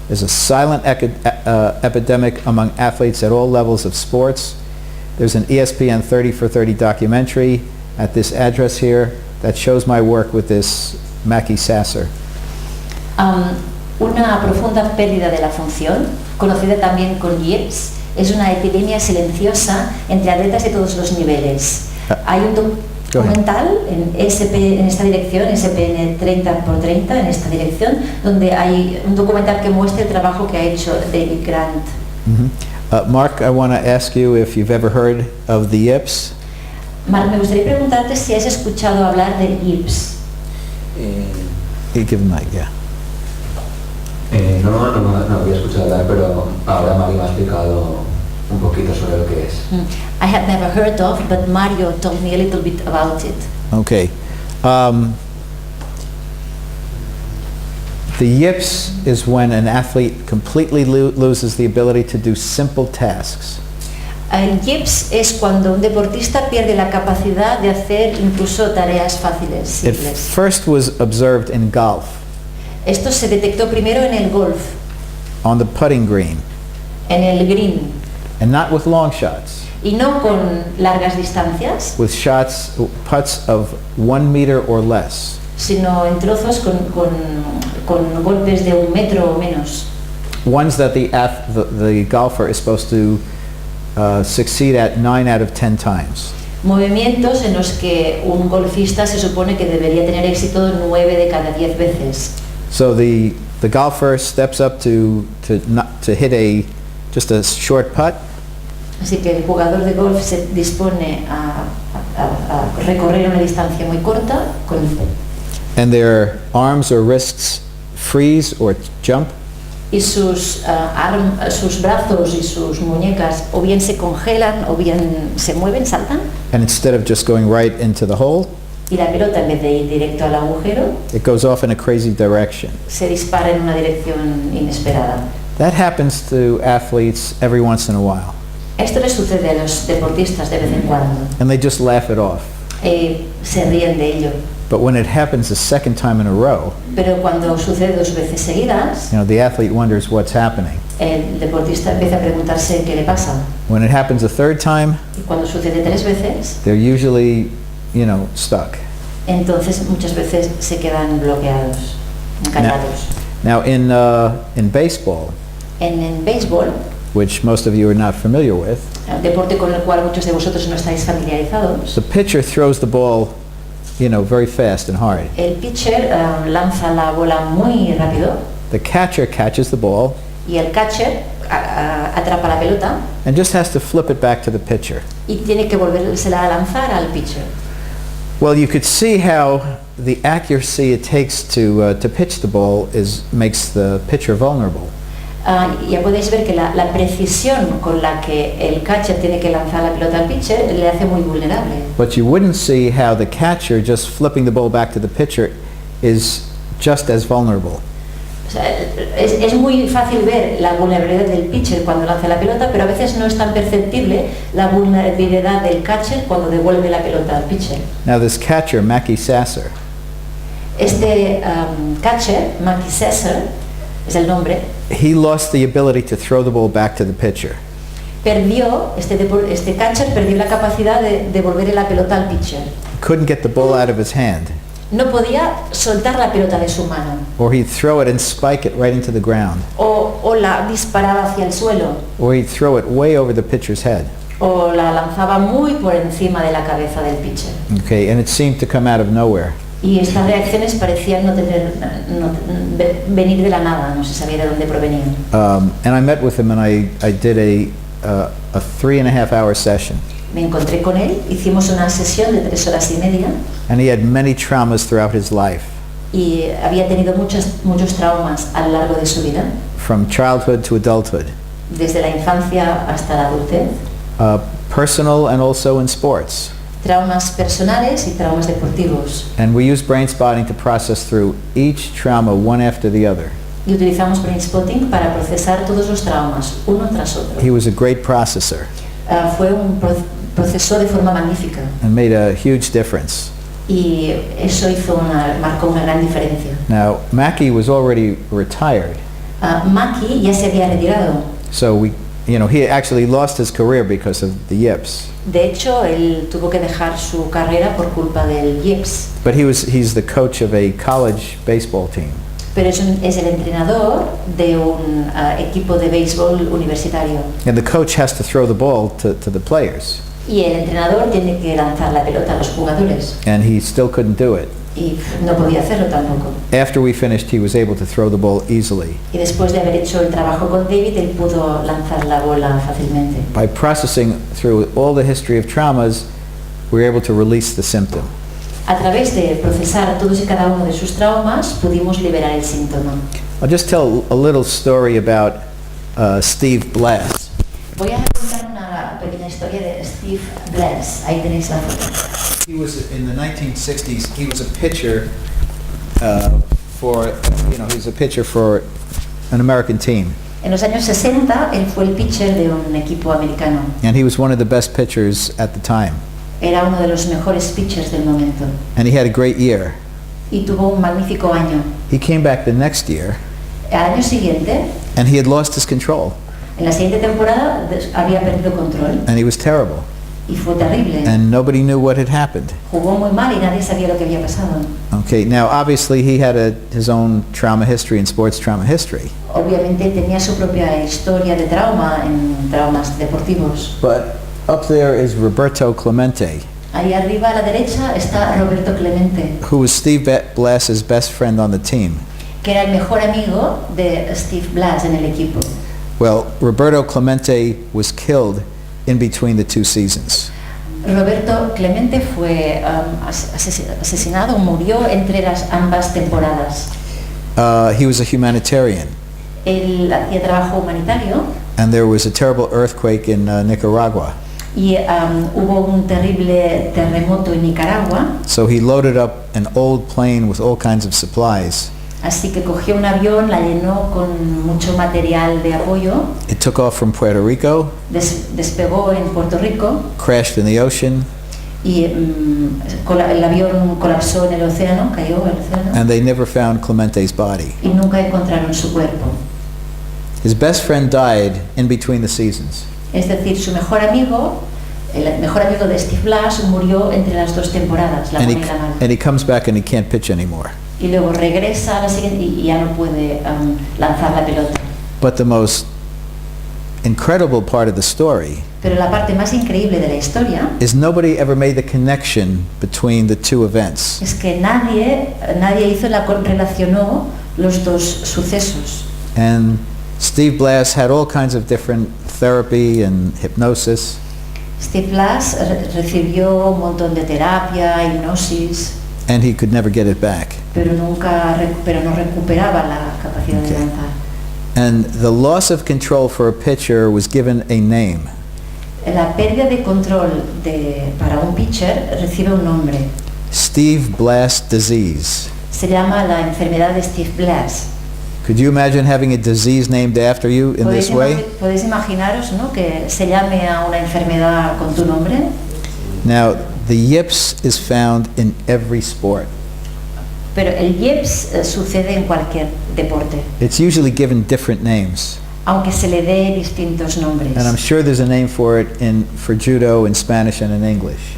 is a silent epidemic among athletes at all levels of sports. There's an ESPN 30 for 30 documentary at this address here that shows my work with this Mackie Sasser. Una profunda pérdida de la función, conocida también con yips, es una epidemia silenciosa entre atletas de todos los niveles. Hay un documental en esta dirección, SPN 30x30, en esta dirección, donde hay un documental que muestra el trabajo que ha hecho David Grant. Mark, I want to ask you if you've ever heard of the yips. Mark, me gustaría preguntarte si has escuchado hablar de yips. You give him that, yeah. No había escuchado hablar, pero ahora Mario me ha explicado un poquito sobre lo que es. I had never heard of, but Mario told me a little bit about it. Okay. The yips is when an athlete completely loses the ability to do simple tasks. El yips es cuando un deportista pierde la capacidad de hacer incluso tareas fáciles, It simples. first was observed in golf, Esto se detectó primero en el golf, on the putting green, en el green, and not with long shots, y no con largas distancias, with putts of 1 meter or less. sino en trozos con golpes de 1 metro o menos. Ones that the golfer is supposed to succeed at 9 out of 10 times. Movimientos en los que un golfista se supone que debería tener éxito 9 de cada 10 veces. So the golfer steps up to hit just a short putt, Así que el jugador de golf se dispone a recorrer una distancia muy corta and their arms or wrists freeze or jump, y sus brazos y sus muñecas o bien se congelan o bien se mueven, saltan, and instead of just going right into the hole, y la pelota, en vez de ir directo al agujero, it goes off in a crazy direction. se dispara en una dirección inesperada. That happens to athletes every once in a while, Esto le sucede a los deportistas de vez en cuando. and they just laugh it off. Se ríen de ello. But when it happens a second time in a row, Pero cuando sucede 2 veces seguidas, the athlete wonders what's happening. el deportista empieza a preguntarse qué le pasa. When it happens a third time, Y cuando sucede 3 veces, they're usually, stuck. entonces muchas veces se quedan bloqueados, encallados. Now in baseball, En béisbol, which most of you are not familiar with, el deporte con el cual muchos de vosotros no estáis familiarizados, the pitcher throws the ball, very fast and hard. el pitcher lanza la bola muy rápido The catcher catches the ball y el catcher atrapa la pelota and just has to flip it back to the pitcher. y tiene que volvérsela a lanzar al pitcher. Well, you could see how the accuracy it takes to pitch the ball makes the pitcher vulnerable. Ya podéis ver que la precisión con la que el catcher tiene que lanzar la pelota al pitcher le hace muy vulnerable. But you wouldn't see how the catcher just flipping the ball back to the pitcher is just as vulnerable. O sea, es muy fácil ver la vulnerabilidad del pitcher cuando lanza la pelota, pero a veces no es tan perceptible la vulnerabilidad del catcher cuando devuelve la pelota al pitcher. Now this catcher, Mackie Sasser, Este catcher, Mackie Sasser, es el nombre, he lost the ability to throw the ball back to the pitcher. este catcher perdió la capacidad de devolver la pelota al pitcher. Couldn't get the ball out of his hand, No podía soltar la pelota de su mano, or he'd throw it and spike it right into the ground, o la disparaba hacia el suelo, or he'd throw it way over the pitcher's head. o la lanzaba muy por encima de la cabeza del pitcher. Okay, and it seemed to come out of nowhere. Y estas reacciones parecían venir de la nada, no se sabía de dónde provenían. And I met with him and I did a 3.5 hour session. Me encontré con él, hicimos una sesión de 3 horas y media And he had many traumas throughout his life, y había tenido muchos traumas a lo largo de su vida, from childhood to adulthood, desde la infancia hasta la adultez, personal and also in sports. traumas personales y traumas deportivos. And we use brain spotting to process through each trauma one after the other. Y utilizamos brain spotting para procesar todos los traumas, uno tras otro. He was a great processor Fue un procesó de forma magnífica and made a huge difference. y eso marcó una gran diferencia. Now, Mackie was already retired, Mackie ya se había retirado. so he actually lost his career because of the yips. De hecho, él tuvo que dejar su carrera por culpa del yips. But he's the coach of a college baseball team. Pero es el entrenador de un equipo de béisbol universitario. And the coach has to throw the ball to the players. Y el entrenador tiene que lanzar la pelota a los jugadores. And he still couldn't do it. Y no podía hacerlo tampoco. After we finished, he was able to throw the ball easily. Y después de haber hecho el trabajo con David, él pudo lanzar la bola fácilmente. By processing through all the history of traumas, we were able to release the symptom. A través de procesar todos y cada uno de sus traumas, pudimos liberar el síntoma. I'll just tell a little story about Steve Blass. Voy a contar una pequeña historia de Steve Blass. Ahí tenéis la foto. He was in the 1960s. He was a pitcher for an American team, En los años 60, él fue el pitcher de un equipo americano. and he was one of the best pitchers at the time. Era uno de los mejores pitchers del momento. And he had a great year. Y tuvo un magnífico año. He came back the next year, Al año siguiente, and he had lost his control, en la siguiente temporada, había perdido control. and he was terrible. Y fue terrible. And nobody knew what had happened. Jugó muy mal y nadie sabía lo que había pasado. Okay, now obviously he had his own trauma history and sports trauma history. Obviamente tenía su propia historia de trauma en traumas deportivos. But up there is Roberto Clemente, Ahí arriba a la derecha está Roberto Clemente, who was Steve Blass's best friend on the team. que era el mejor amigo de Steve Blass en el equipo. Well, Roberto Clemente was killed in between the two seasons. Roberto Clemente fue asesinado, murió entre ambas temporadas. He was a humanitarian, Él hacía trabajo humanitario and there was a terrible earthquake in Nicaragua. y hubo un terrible terremoto en Nicaragua, So he loaded up an old plane with all kinds of supplies. así que cogió un avión, la llenó con mucho material de apoyo, It took off from Puerto Rico, despegó en Puerto Rico crashed in the ocean, y el avión colapsó en el océano, cayó en el océano and they never found Clemente's body. y nunca encontraron su cuerpo. His best friend died in between the seasons. Es decir, su mejor amigo, el mejor amigo de Steve Blass, murió entre las dos temporadas, la And buena y la mala. he comes back and he can't pitch anymore. Y luego regresa a la siguiente y ya no puede lanzar la pelota. But the most incredible part of the story Pero la parte más increíble de la historia is nobody ever made the connection between the two events. es que nadie relacionó los dos sucesos. And Steve Blass had all kinds of different therapy and hypnosis, Steve Blass recibió un montón de terapia, hipnosis, and he could never get it back. pero pero no recuperaba la capacidad de Okay. lanzar. And the loss of control for a pitcher was given a name. La pérdida de control para un pitcher recibe un nombre. Steve Blass disease. Se llama la enfermedad de Steve Blass. Could you imagine having a disease named after you in this way? ¿Podéis imaginaros, ¿no?, que se llame a una enfermedad con tu nombre? Now, the yips is found in every sport. Pero el yips sucede en cualquier deporte, It's usually given different names. aunque se le dé distintos nombres. And I'm sure there's a name for it for judo in Spanish and in English.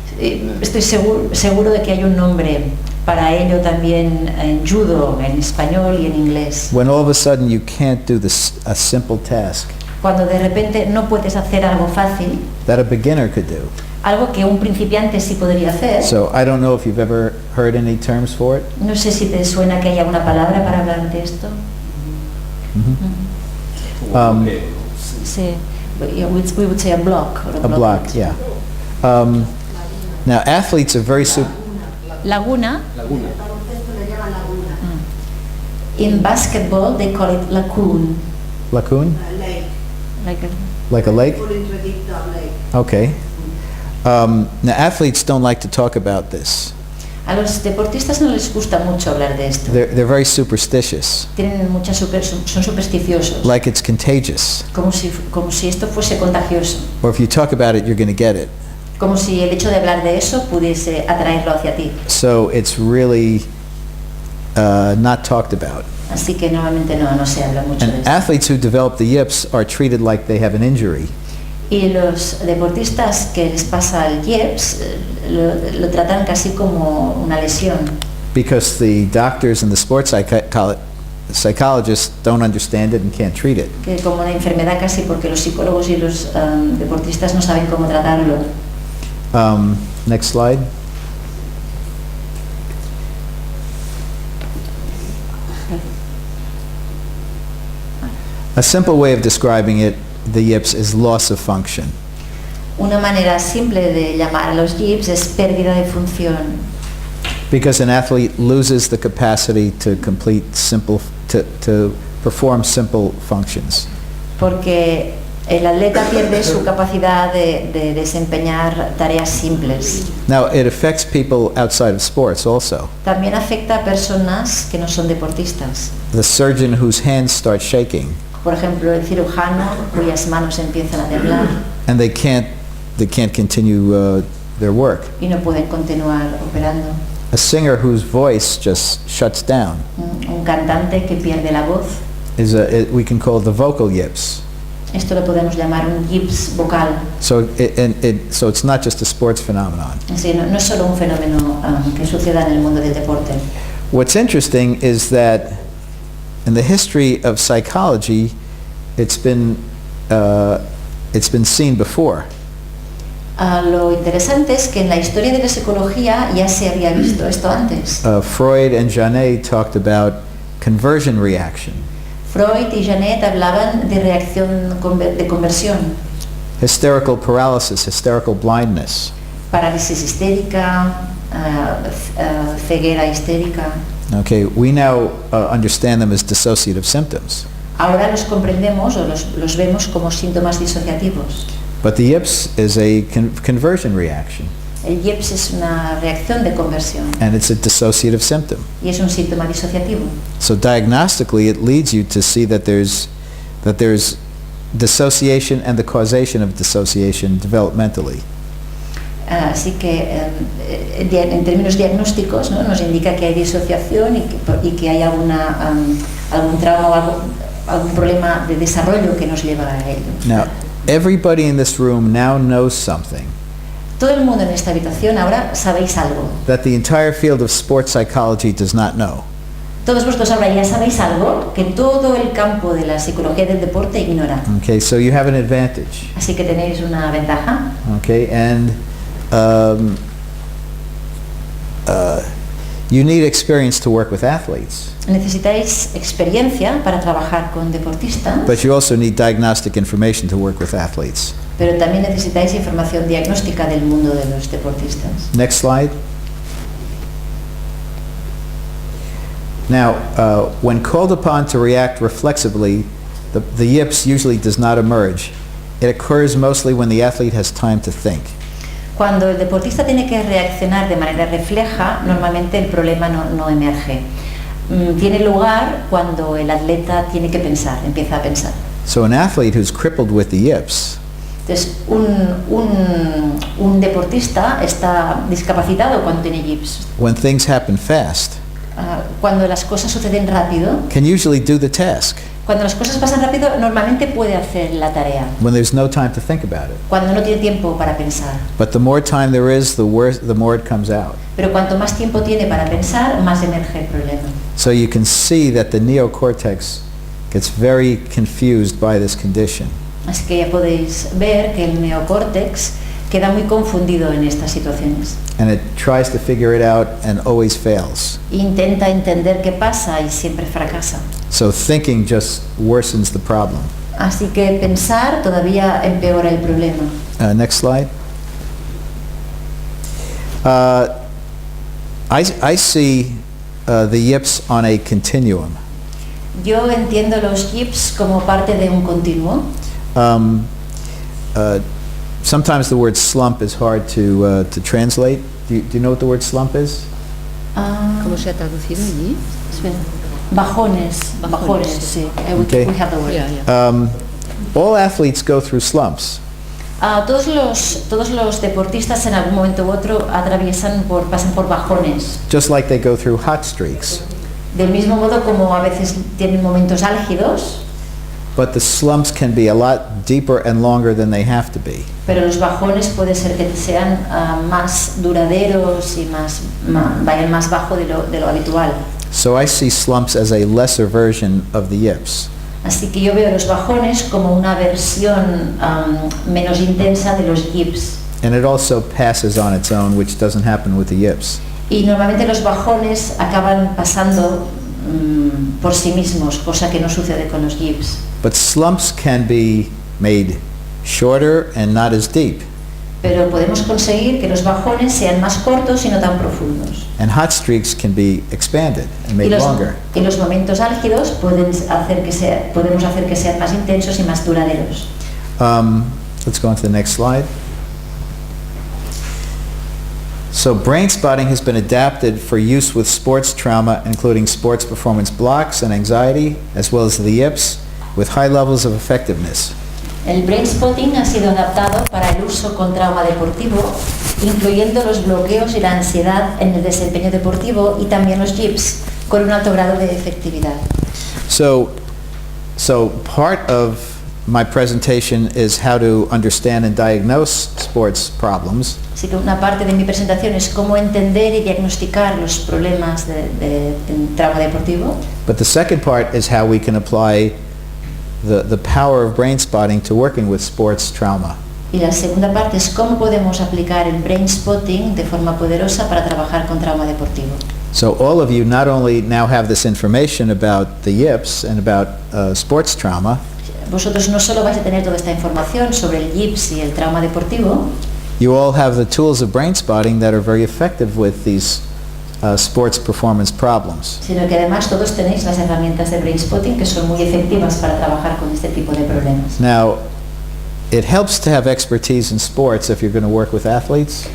Estoy seguro de que hay un nombre para ello también en judo, en español y en inglés. When all of a sudden you can't do a simple task Cuando de repente no puedes hacer algo fácil, that a beginner could do. algo que un principiante sí podría hacer. So I don't know if you've ever heard any terms for it. No sé si te suena que haya una palabra para hablar de esto. Sí, we would say a block. Or A block, yeah. Now athletes are very Laguna. Laguna. In basketball, they call it lacoon. Lacoon, Like a, like a lake. Okay. Now athletes don't like to talk about this. a los deportistas no les gusta mucho hablar de esto. They're very superstitious, Son supersticiosos. like it's contagious. Como si esto fuese contagioso. Or if you talk about it, you're going to get it. Como si el hecho de hablar de eso pudiese atraerlo hacia ti. So it's really not talked about. Así que normalmente no se habla mucho de And esto. athletes who develop the yips are treated like they have an injury. Y los deportistas que les pasa el yips lo tratan casi como una lesión. Because the doctors and the sports psychologists don't understand it and can't treat it. Que como una enfermedad casi porque los psicólogos y los deportistas no saben cómo tratarlo. Next slide. A simple way of describing it, the yips, is loss of function. Una manera simple de llamar a los yips es pérdida de función. Because an athlete loses the capacity to perform simple functions. Porque el atleta pierde su capacidad de desempeñar tareas simples. Now, it affects people outside of sports also. También afecta a personas que no son deportistas. The surgeon whose hands start shaking Por ejemplo, el cirujano cuyas manos empiezan a temblar and they can't continue their work. y no pueden continuar operando. A singer whose voice just shuts down Un cantante que pierde la voz, we can call the vocal yips. esto lo podemos llamar un yips vocal. So so it's not just a sports phenomenon. Así, no es solo un fenómeno que suceda en el mundo del deporte. What's interesting is that in the history of psychology, it's been seen before. Lo interesante es que en la historia de la psicología ya se había visto esto antes. Freud and Janet talked about conversion reaction, Freud y Janet hablaban de reacción de conversión, hysterical paralysis, hysterical blindness. parálisis histérica, ceguera histérica. Okay, we now understand them as dissociative symptoms. Ahora los comprendemos o los vemos como síntomas disociativos. But the yips is a conversion reaction, El yips es una reacción de conversión and it's a dissociative symptom. y es un síntoma disociativo. So diagnostically, it leads you to see that there's dissociation and the causation of dissociation developmentally. Así que en términos diagnósticos, ¿no?, nos indica que hay disociación y que hay algún trauma o algún problema de desarrollo que nos lleva a ello. Now, everybody in this room now knows something Todo el mundo en esta habitación ahora sabéis algo. that the entire field of sports psychology does not know. Todos vosotros ahora ya sabéis algo que todo el campo de la psicología del deporte ignora. Okay, so you have an advantage. Así que tenéis una ventaja. Okay, and you need experience to work with athletes, Necesitáis experiencia para trabajar con deportistas, but you also need diagnostic information to work with athletes. pero también necesitáis información diagnóstica del mundo de los deportistas. Next slide. Now, when called upon to react reflexively, the yips usually does not emerge. It occurs mostly when the athlete has time to think. Cuando el deportista tiene que reaccionar de manera refleja, normalmente el problema no emerge. Tiene lugar cuando el atleta tiene que pensar, empieza a pensar. So an athlete who's crippled with the yips Entonces, un deportista está discapacitado cuando tiene yips. when things happen fast, Cuando las cosas suceden rápido, can usually do the task cuando las cosas pasan rápido, normalmente puede hacer la tarea. when there's no time to think about it. Cuando no tiene tiempo para pensar. But the more time there is, the more it comes out. Pero cuanto más tiempo tiene para pensar, más emerge el problema. So you can see that the neocortex gets very confused by this condition. Así que ya podéis ver que el neocórtex queda muy confundido en estas situaciones. And it tries to figure it out and always fails. Intenta entender qué pasa y siempre fracasa. So thinking just worsens the problem. Así que pensar todavía empeora el problema. Next slide. I see the yips on a continuum. Yo entiendo los yips como parte de un continuo. Sometimes the word slump is hard to translate. Do you know what the word slump is? ¿Cómo se ha traducido allí? Espera. Bajones, sí. Okay. We have the word. Ya, ya. All athletes go through slumps. Todos los deportistas en algún momento u otro pasan por bajones. Just like they go through hot streaks. Del mismo modo como a veces tienen momentos álgidos, But the slumps can be a lot deeper and longer than they have to be. pero los bajones puede ser que sean más duraderos y vayan más bajo de lo habitual. So I see slumps as a lesser version of the yips. Así que yo veo los bajones como una versión menos intensa de los yips. And it also passes on its own, which doesn't happen with the yips. Y normalmente los bajones acaban pasando por sí mismos, cosa que no sucede con los yips. But slumps can be made shorter and not as deep. Pero podemos conseguir que los bajones sean más cortos y no tan profundos. And hot streaks can be expanded and Y made longer. los momentos álgidos podemos hacer que sean más intensos y más duraderos. Let's go on to the next slide. So brain spotting has been adapted for use with sports trauma, including sports performance blocks and anxiety, as well as the yips, with high levels of effectiveness. El brain spotting ha sido adaptado para el uso con trauma deportivo, incluyendo los bloqueos y la ansiedad en el desempeño deportivo y también los yips, con un alto grado de efectividad. So part of my presentation is how to understand and diagnose sports problems. Así que una parte de mi presentación es cómo entender y diagnosticar los problemas de trauma deportivo. But the second part is how we can apply the power of brain spotting to working with sports trauma. Y la segunda parte es cómo podemos aplicar el brain spotting de forma poderosa para trabajar con trauma deportivo. So all of you not only now have this information about the yips and about sports trauma, Vosotros no solo vais a tener toda esta información sobre el yips y el trauma deportivo, you all have the tools of brain spotting that are very effective with these sports performance problems. sino que además todos tenéis las herramientas de brain spotting que son muy efectivas para trabajar con este tipo de problemas. Now, it helps to have expertise in sports if you're going to work with athletes.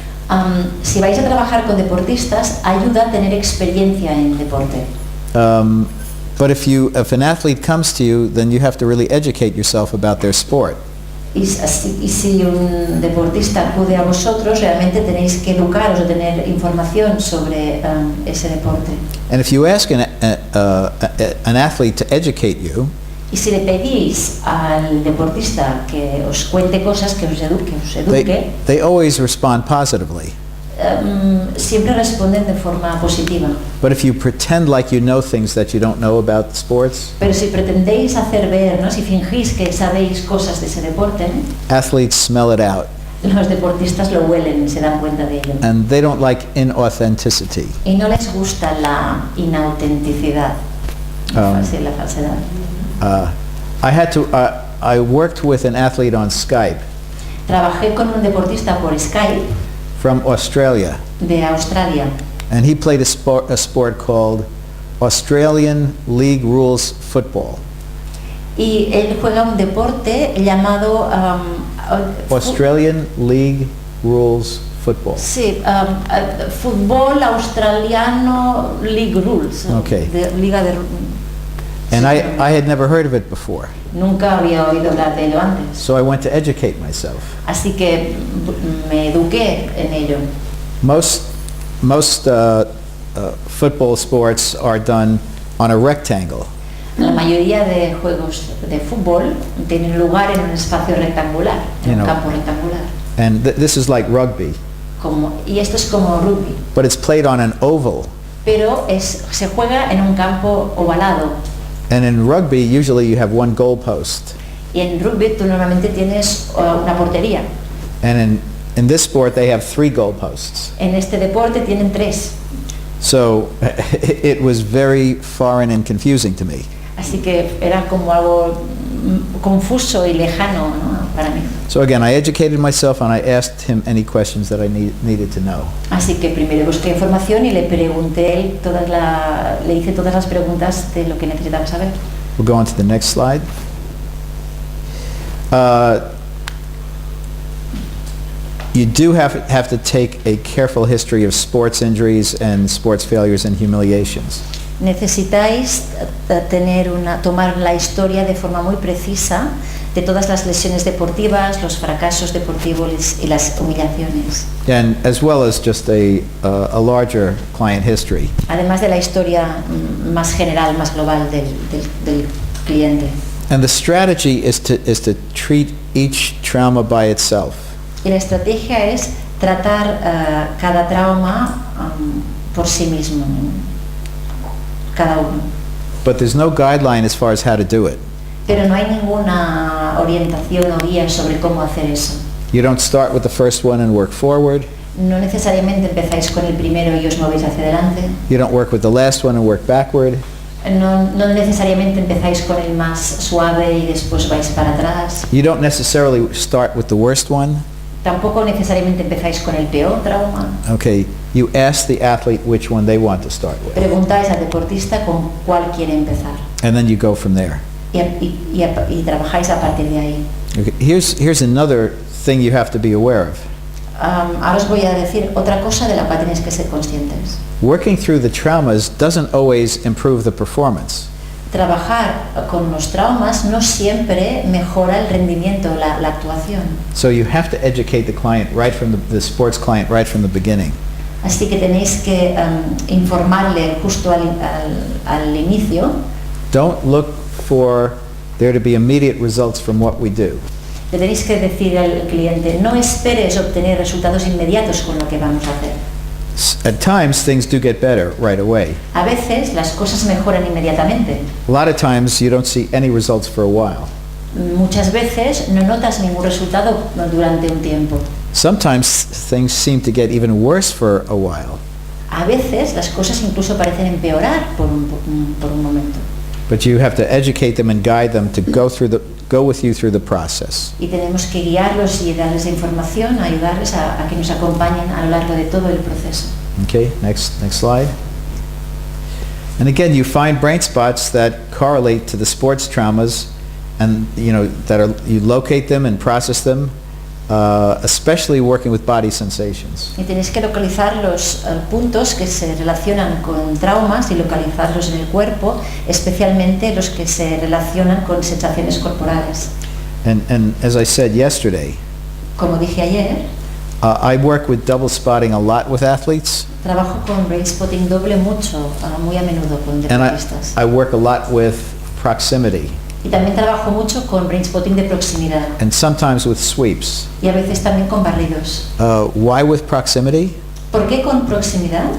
Si vais a trabajar con deportistas, ayuda a tener experiencia en deporte. But if an athlete comes to you, then you have to really educate yourself about their sport. Y si un deportista acude a vosotros, realmente tenéis que educaros o tener información sobre ese deporte. And if you ask an athlete to educate you, Y si le pedís al deportista que os cuente cosas, que os eduque, they always respond positively. Siempre responden de forma positiva. But if you pretend like you know things that you don't know about sports, Pero si pretendéis hacer ver, ¿no? Si fingís que sabéis cosas de ese deporte, athletes smell it out, los deportistas lo huelen y se dan cuenta de ello. and they don't like inauthenticity. Y no les gusta la inautenticidad, la falsedad. I worked with an athlete on Skype Trabajé con un deportista por Skype from Australia, de Australia and he played a sport called Australian League Rules Football. Y él juega un deporte llamado Australian League Rules Football. sí, fútbol australiano League Rules, Okay. liga de And I had never heard of it before. nunca había oído hablar de ello antes, So I went to educate myself. así que me eduqué en ello. Most football sports are done on a rectangle. La mayoría de juegos de fútbol tienen lugar en un espacio rectangular, en un campo rectangular. And this is like rugby, Y esto es como rugby, but it's played on an oval. pero se juega en un campo ovalado. And in rugby, usually you have one goal post. Y en rugby tú normalmente tienes una portería. And in this sport, they have 3 goal posts. En este deporte tienen 3. So it was very foreign and confusing to me. Así que era como algo confuso y lejano, ¿no?, para mí. So again, I educated myself and I asked him any questions that I needed to know. Así que primero busqué información y le pregunté le hice todas las preguntas de lo que necesitaba saber. We'll go on to the next slide. You do have to take a careful history of sports injuries and sports failures and humiliations. Necesitáis tomar la historia de forma muy precisa de todas las lesiones deportivas, los fracasos deportivos y las humillaciones. And as well as just a larger client history. Además de la historia más general, más global del cliente. And the strategy is to treat each trauma by itself. Y la estrategia es tratar cada trauma por sí mismo, cada uno. But there's no guideline as far as how to do it. Pero no hay ninguna orientación o guía sobre cómo hacer eso. You don't start with the first one and work forward. No necesariamente empezáis con el primero y os movéis hacia adelante. You don't work with the last one and work backward. No necesariamente empezáis con el más suave y después vais para atrás. You don't necessarily start with the worst one. Tampoco necesariamente empezáis con el peor trauma. Okay, you ask the athlete which one they want to start with. Preguntáis al deportista con cuál quiere empezar. And then you go from there. Y trabajáis a partir de ahí. Okay, here's another thing you have to be aware of. Ahora os voy a decir otra cosa de la cual tenéis que ser conscientes. Working through the traumas doesn't always improve the performance. Trabajar con los traumas no siempre mejora el rendimiento, la actuación. So you have to educate the client right from the sports client right from the beginning. Así que tenéis que informarle justo al inicio. Don't look for there to be immediate results from what we do. Le tenéis que decir al cliente, no esperes obtener resultados inmediatos con lo que vamos a hacer. At times things do get better right away. A veces las cosas mejoran inmediatamente. A lot of times you don't see any results for a while. Muchas veces no notas ningún resultado durante un tiempo. Sometimes things seem to get even worse for a while. A veces las cosas incluso parecen empeorar por un momento. But you have to educate them and guide them to go with you through the process. Y tenemos que guiarlos y darles información, ayudarles a que nos acompañen a lo largo de todo el proceso. Okay, next slide. And again, you find brain spots that correlate to the sports traumas, and you locate them and process them, especially working with body sensations. Y tenéis que localizar los puntos que se relacionan con traumas y localizarlos en el cuerpo, especialmente los que se relacionan con sensaciones corporales. And as I said yesterday, Como dije ayer, I work with double spotting a lot with athletes, trabajo con brain spotting doble mucho, muy a menudo con and deportistas. I work a lot with proximity, Y también trabajo mucho con brain spotting de proximidad and sometimes with sweeps. y a veces también con barridos. Why with proximity? ¿Por qué con proximidad?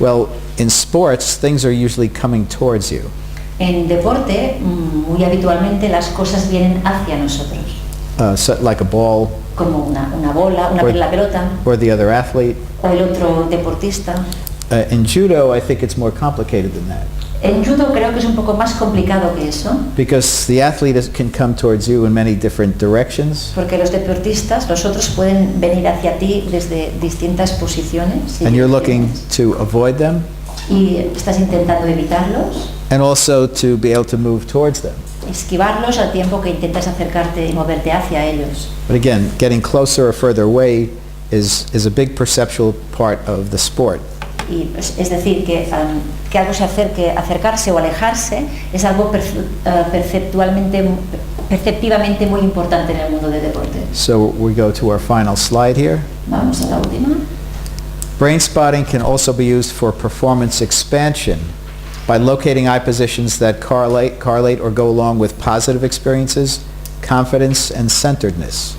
Well, in sports, things are usually coming towards you. En deporte, muy habitualmente las cosas vienen hacia nosotros, Like a ball, como una bola, la pelota, or the other athlete. o el otro deportista. In judo, I think it's more complicated than that, En judo creo que es un poco más complicado que eso, because the athlete can come towards you in many different directions, porque los deportistas, los otros pueden venir hacia ti desde distintas posiciones y and you're looking direcciones. to avoid them, y estás intentando evitarlos, and also to be able to move towards them. esquivarlos al tiempo que intentas acercarte y moverte hacia ellos. But again, getting closer or further away is a big perceptual part of the sport. Y es decir, que algo se acerque, acercarse o alejarse es algo perceptivamente muy importante en el mundo del deporte. So we go to our final slide here. Vamos a la última. Brain spotting can also be used for performance expansion by locating eye positions that correlate or go along with positive experiences, confidence, and centeredness.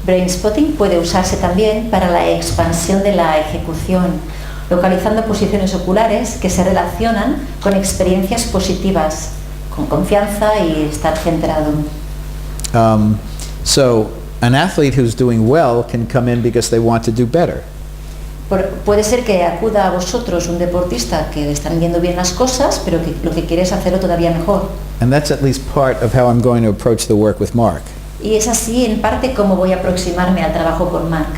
Brain spotting puede usarse también para la expansión de la ejecución, localizando posiciones oculares que se relacionan con experiencias positivas, con confianza y estar centrado. So an athlete who's doing well can come in because they want to do better. Puede ser que acuda a vosotros un deportista que le están yendo bien las cosas, pero que lo que quiere es hacerlo todavía mejor. And that's at least part of how I'm going to approach the work with Mark. Y es así, en parte, como voy a aproximarme al trabajo con Mark.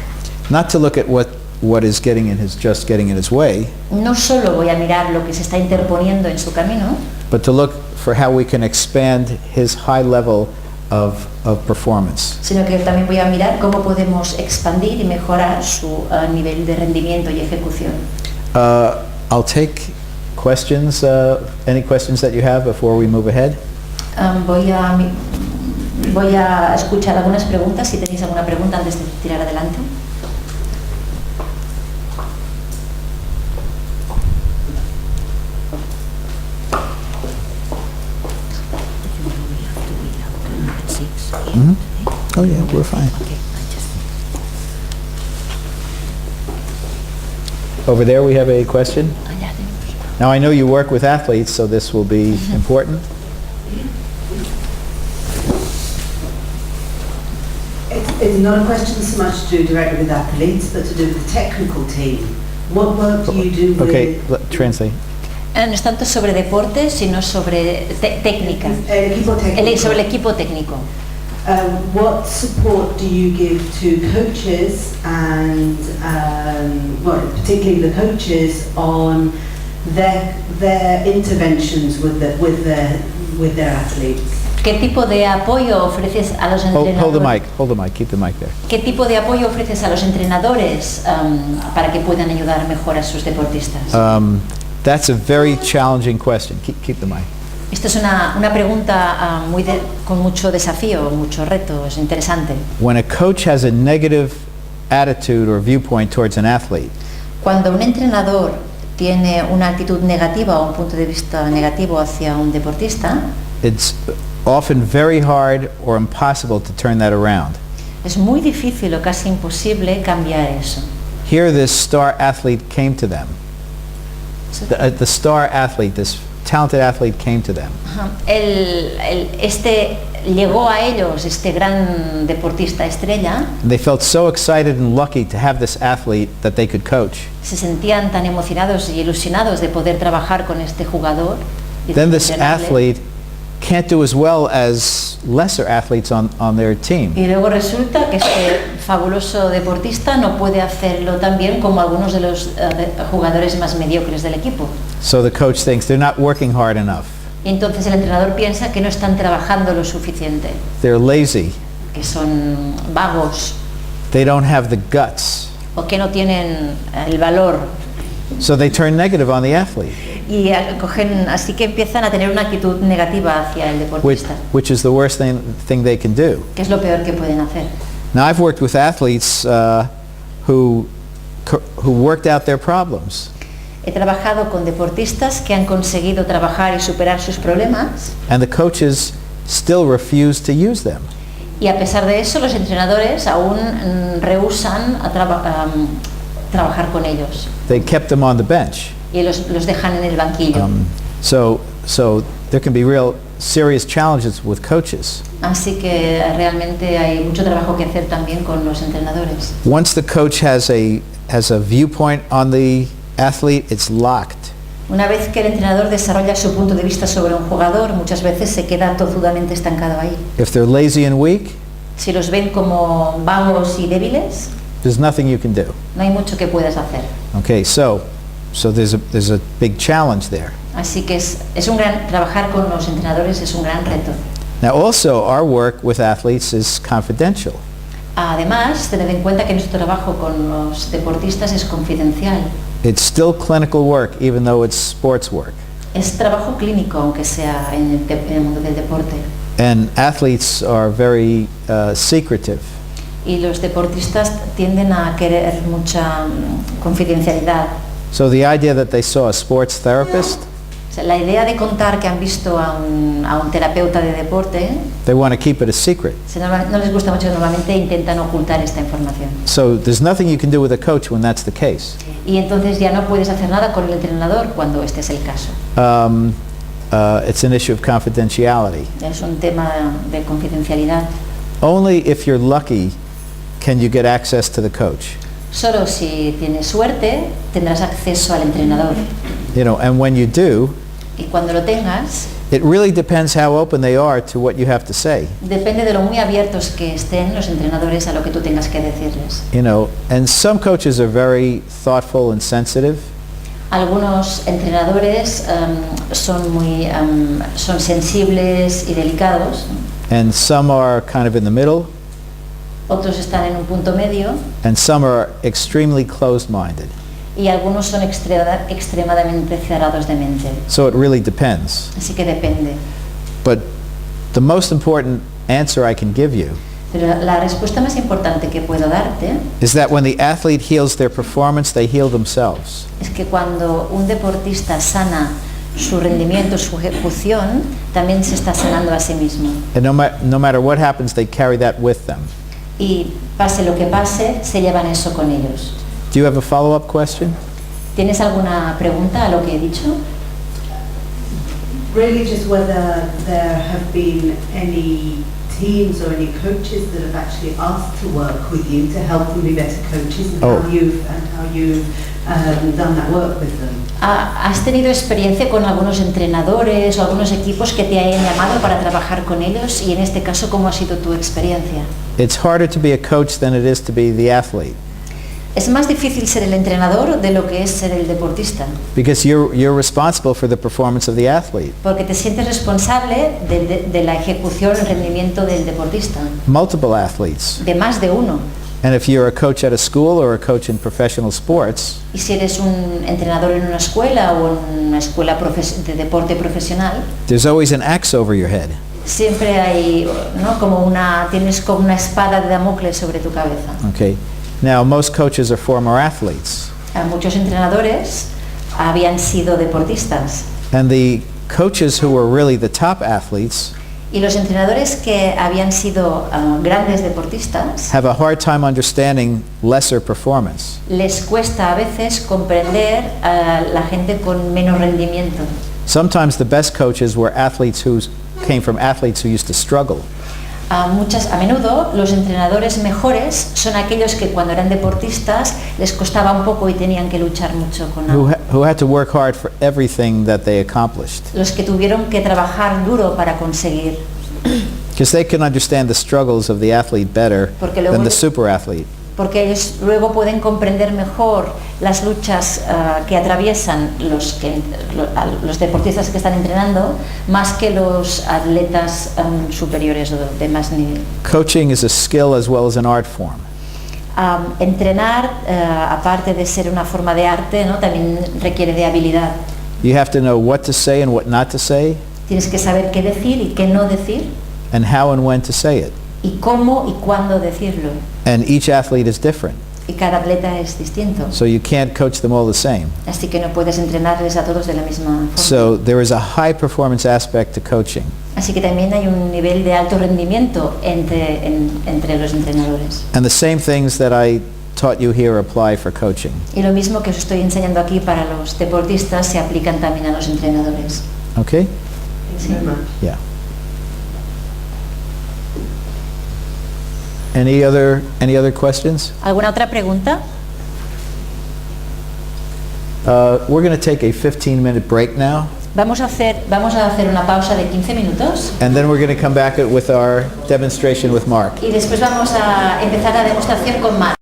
Not to look at what is getting in his way, No solo voy a mirar lo que se está interponiendo en su camino, but to look for how we can expand his high level of performance. sino que también voy a mirar cómo podemos expandir y mejorar su nivel de rendimiento y ejecución. I'll take questions, any questions that you have before we move ahead. Voy a escuchar algunas preguntas, si tenéis alguna pregunta antes de tirar adelante. Mhm. Oh yeah, we're fine. Over there we have a question. Now I know you work with athletes, so this will be important. It's not a question so much to do directly with athletes, but to do with the technical team. What work do you do with... Okay, translate. No es tanto sobre deporte, sino sobre técnica. El equipo técnico. Sobre el equipo técnico. What support do you give to coaches and, well, particularly the coaches on their interventions with their athletes? ¿Qué tipo de apoyo ofreces a los entrenadores? Hold the mic, keep the mic there. ¿Qué tipo de apoyo ofreces a los entrenadores para que puedan ayudar mejor a sus deportistas? That's a very challenging question. Keep the mic. Esta es una pregunta con mucho desafío, mucho reto, es interesante. When a coach has a negative attitude or viewpoint towards an athlete, Cuando un entrenador tiene una actitud negativa o un punto de vista negativo hacia un deportista, it's often very hard or impossible to turn that around. es muy difícil o casi imposible cambiar eso. Here this star athlete came to them. The star athlete, this talented athlete came to them. Ajá. Llegó a ellos este gran deportista estrella. They felt so excited and lucky to have this athlete that they could coach. Se sentían tan emocionados y ilusionados de poder trabajar con este jugador. Y Then this entrenarle. athlete can't do as well as lesser athletes on their team. Y luego resulta que este fabuloso deportista no puede hacerlo tan bien como algunos de los jugadores más mediocres del equipo. So the coach thinks they're not working hard enough. Y entonces el entrenador piensa que no están trabajando lo suficiente, They're lazy. que son vagos They don't have the guts. o que no tienen el valor. So they turn negative on the athlete, Y así que empiezan a tener una actitud negativa hacia el deportista, which is the worst thing they can do. que es lo peor que pueden hacer. Now I've worked with athletes who worked out their problems. He trabajado con deportistas que han conseguido trabajar y superar sus problemas, And the coaches still refuse to use them. y a pesar de eso los entrenadores aún rehúsan trabajar con ellos They kept them on the bench. y los dejan en el banquillo. So there can be real serious challenges with coaches. Así que realmente hay mucho trabajo que hacer también con los entrenadores. Once the coach has a viewpoint on the athlete, it's locked. Una vez que el entrenador desarrolla su punto de vista sobre un jugador, muchas veces se queda tozudamente estancado ahí. If they're lazy and weak, Si los ven como vagos y débiles, there's nothing you can do. no hay mucho que puedas hacer. Okay, so So there's a big challenge there. Así que trabajar con los entrenadores es un gran reto. Now also our work with athletes is confidential. Además, tened en cuenta que nuestro trabajo con los deportistas es confidencial. It's still clinical work even though it's sports work. Es trabajo clínico, aunque sea en el mundo del deporte. And athletes are very secretive. Y los deportistas tienden a querer mucha confidencialidad. So the idea that they saw a sports therapist, O sea, la idea de contar que han visto a un terapeuta de deporte, they want to keep it a secret. no les gusta mucho, normalmente intentan ocultar esta información. So there's nothing you can do with a coach when that's the case. Y entonces ya no puedes hacer nada con el entrenador cuando este es el caso. It's an issue of confidentiality. Es un tema de confidencialidad. Only if you're lucky can you get access to the coach. Solo si tienes suerte tendrás acceso al entrenador. You know, and when you do, Y cuando lo tengas, it really depends how open they are to what you have to say. depende de lo muy abiertos que estén los entrenadores a lo que tú tengas que decirles. You know, and some coaches are very thoughtful and sensitive, Algunos entrenadores son sensibles y delicados, and some are kind of in the middle, otros están en un punto medio and some are extremely closed-minded. y algunos son extremadamente cerrados de mente. So it really depends. Así que depende. But the most important answer I can give you Pero la respuesta más importante que puedo darte is that when the athlete heals their performance, they heal themselves. es que cuando un deportista sana su rendimiento, su ejecución, también se está sanando a sí mismo. And no matter what happens, they carry that with them. Y pase lo que pase, se llevan eso con ellos. Do you have a follow-up question? ¿Tienes alguna pregunta a lo que he dicho? Really just whether there have been any teams or any coaches that have actually asked to work with you to help them be better coaches, and Oh. how you've done that work with them. ¿Has tenido experiencia con algunos entrenadores o algunos equipos que te hayan llamado para trabajar con ellos? Y en este caso, ¿cómo ha sido tu experiencia? It's harder to be a coach than it is to be the athlete, Es más difícil ser el entrenador de lo que es ser el deportista, because you're responsible for the performance of the athlete. porque te sientes responsable de la ejecución, el rendimiento del deportista, Multiple athletes. de más de uno. And if you're a coach at a school or a coach in professional sports, Y si eres un entrenador en una escuela o en una escuela de deporte profesional, there's always an axe over your head. siempre hay, ¿no? Tienes como una espada de Damocles sobre tu cabeza. Okay. Now, most coaches are former athletes, Muchos entrenadores habían sido deportistas and the coaches who were really the top athletes y los entrenadores que habían sido grandes deportistas have a hard time understanding lesser performance. les cuesta a veces comprender a la gente con menos rendimiento. Sometimes the best coaches were athletes who came from athletes who used to struggle. A menudo los entrenadores mejores son aquellos que cuando eran deportistas les costaba un poco y tenían que luchar mucho con algo. Who had to work hard for everything that they accomplished, Los que tuvieron que trabajar duro para conseguir, because they can understand the struggles of the athlete better Porque luego than the le- super athlete. porque ellos luego pueden comprender mejor las luchas que atraviesan los deportistas que están entrenando, más que los atletas superiores o de más nivel. Coaching is a skill as well as an art form. Entrenar, aparte de ser una forma de arte, ¿no? También requiere de habilidad. You have to know what to say and what not to say, Tienes que saber qué decir y qué no decir, and how and when to say it. y cómo y cuándo decirlo. And each athlete is different, Y cada atleta es distinto, so you can't coach them all the same. así que no puedes entrenarles a todos de la misma forma. So there is a high performance aspect to coaching. Así que también hay un nivel de alto rendimiento entre los entrenadores. And the same things that I taught you here apply for coaching. Y lo mismo que os estoy enseñando aquí para los deportistas se aplican también a los entrenadores. Okay? Thank you very much. Yeah. Any other questions? ¿Alguna otra pregunta? We're going to take a 15-minute break now, Vamos a hacer una pausa de 15 minutos and then we're going to come back with our demonstration with Mark. y después vamos a empezar la demostración con Marc.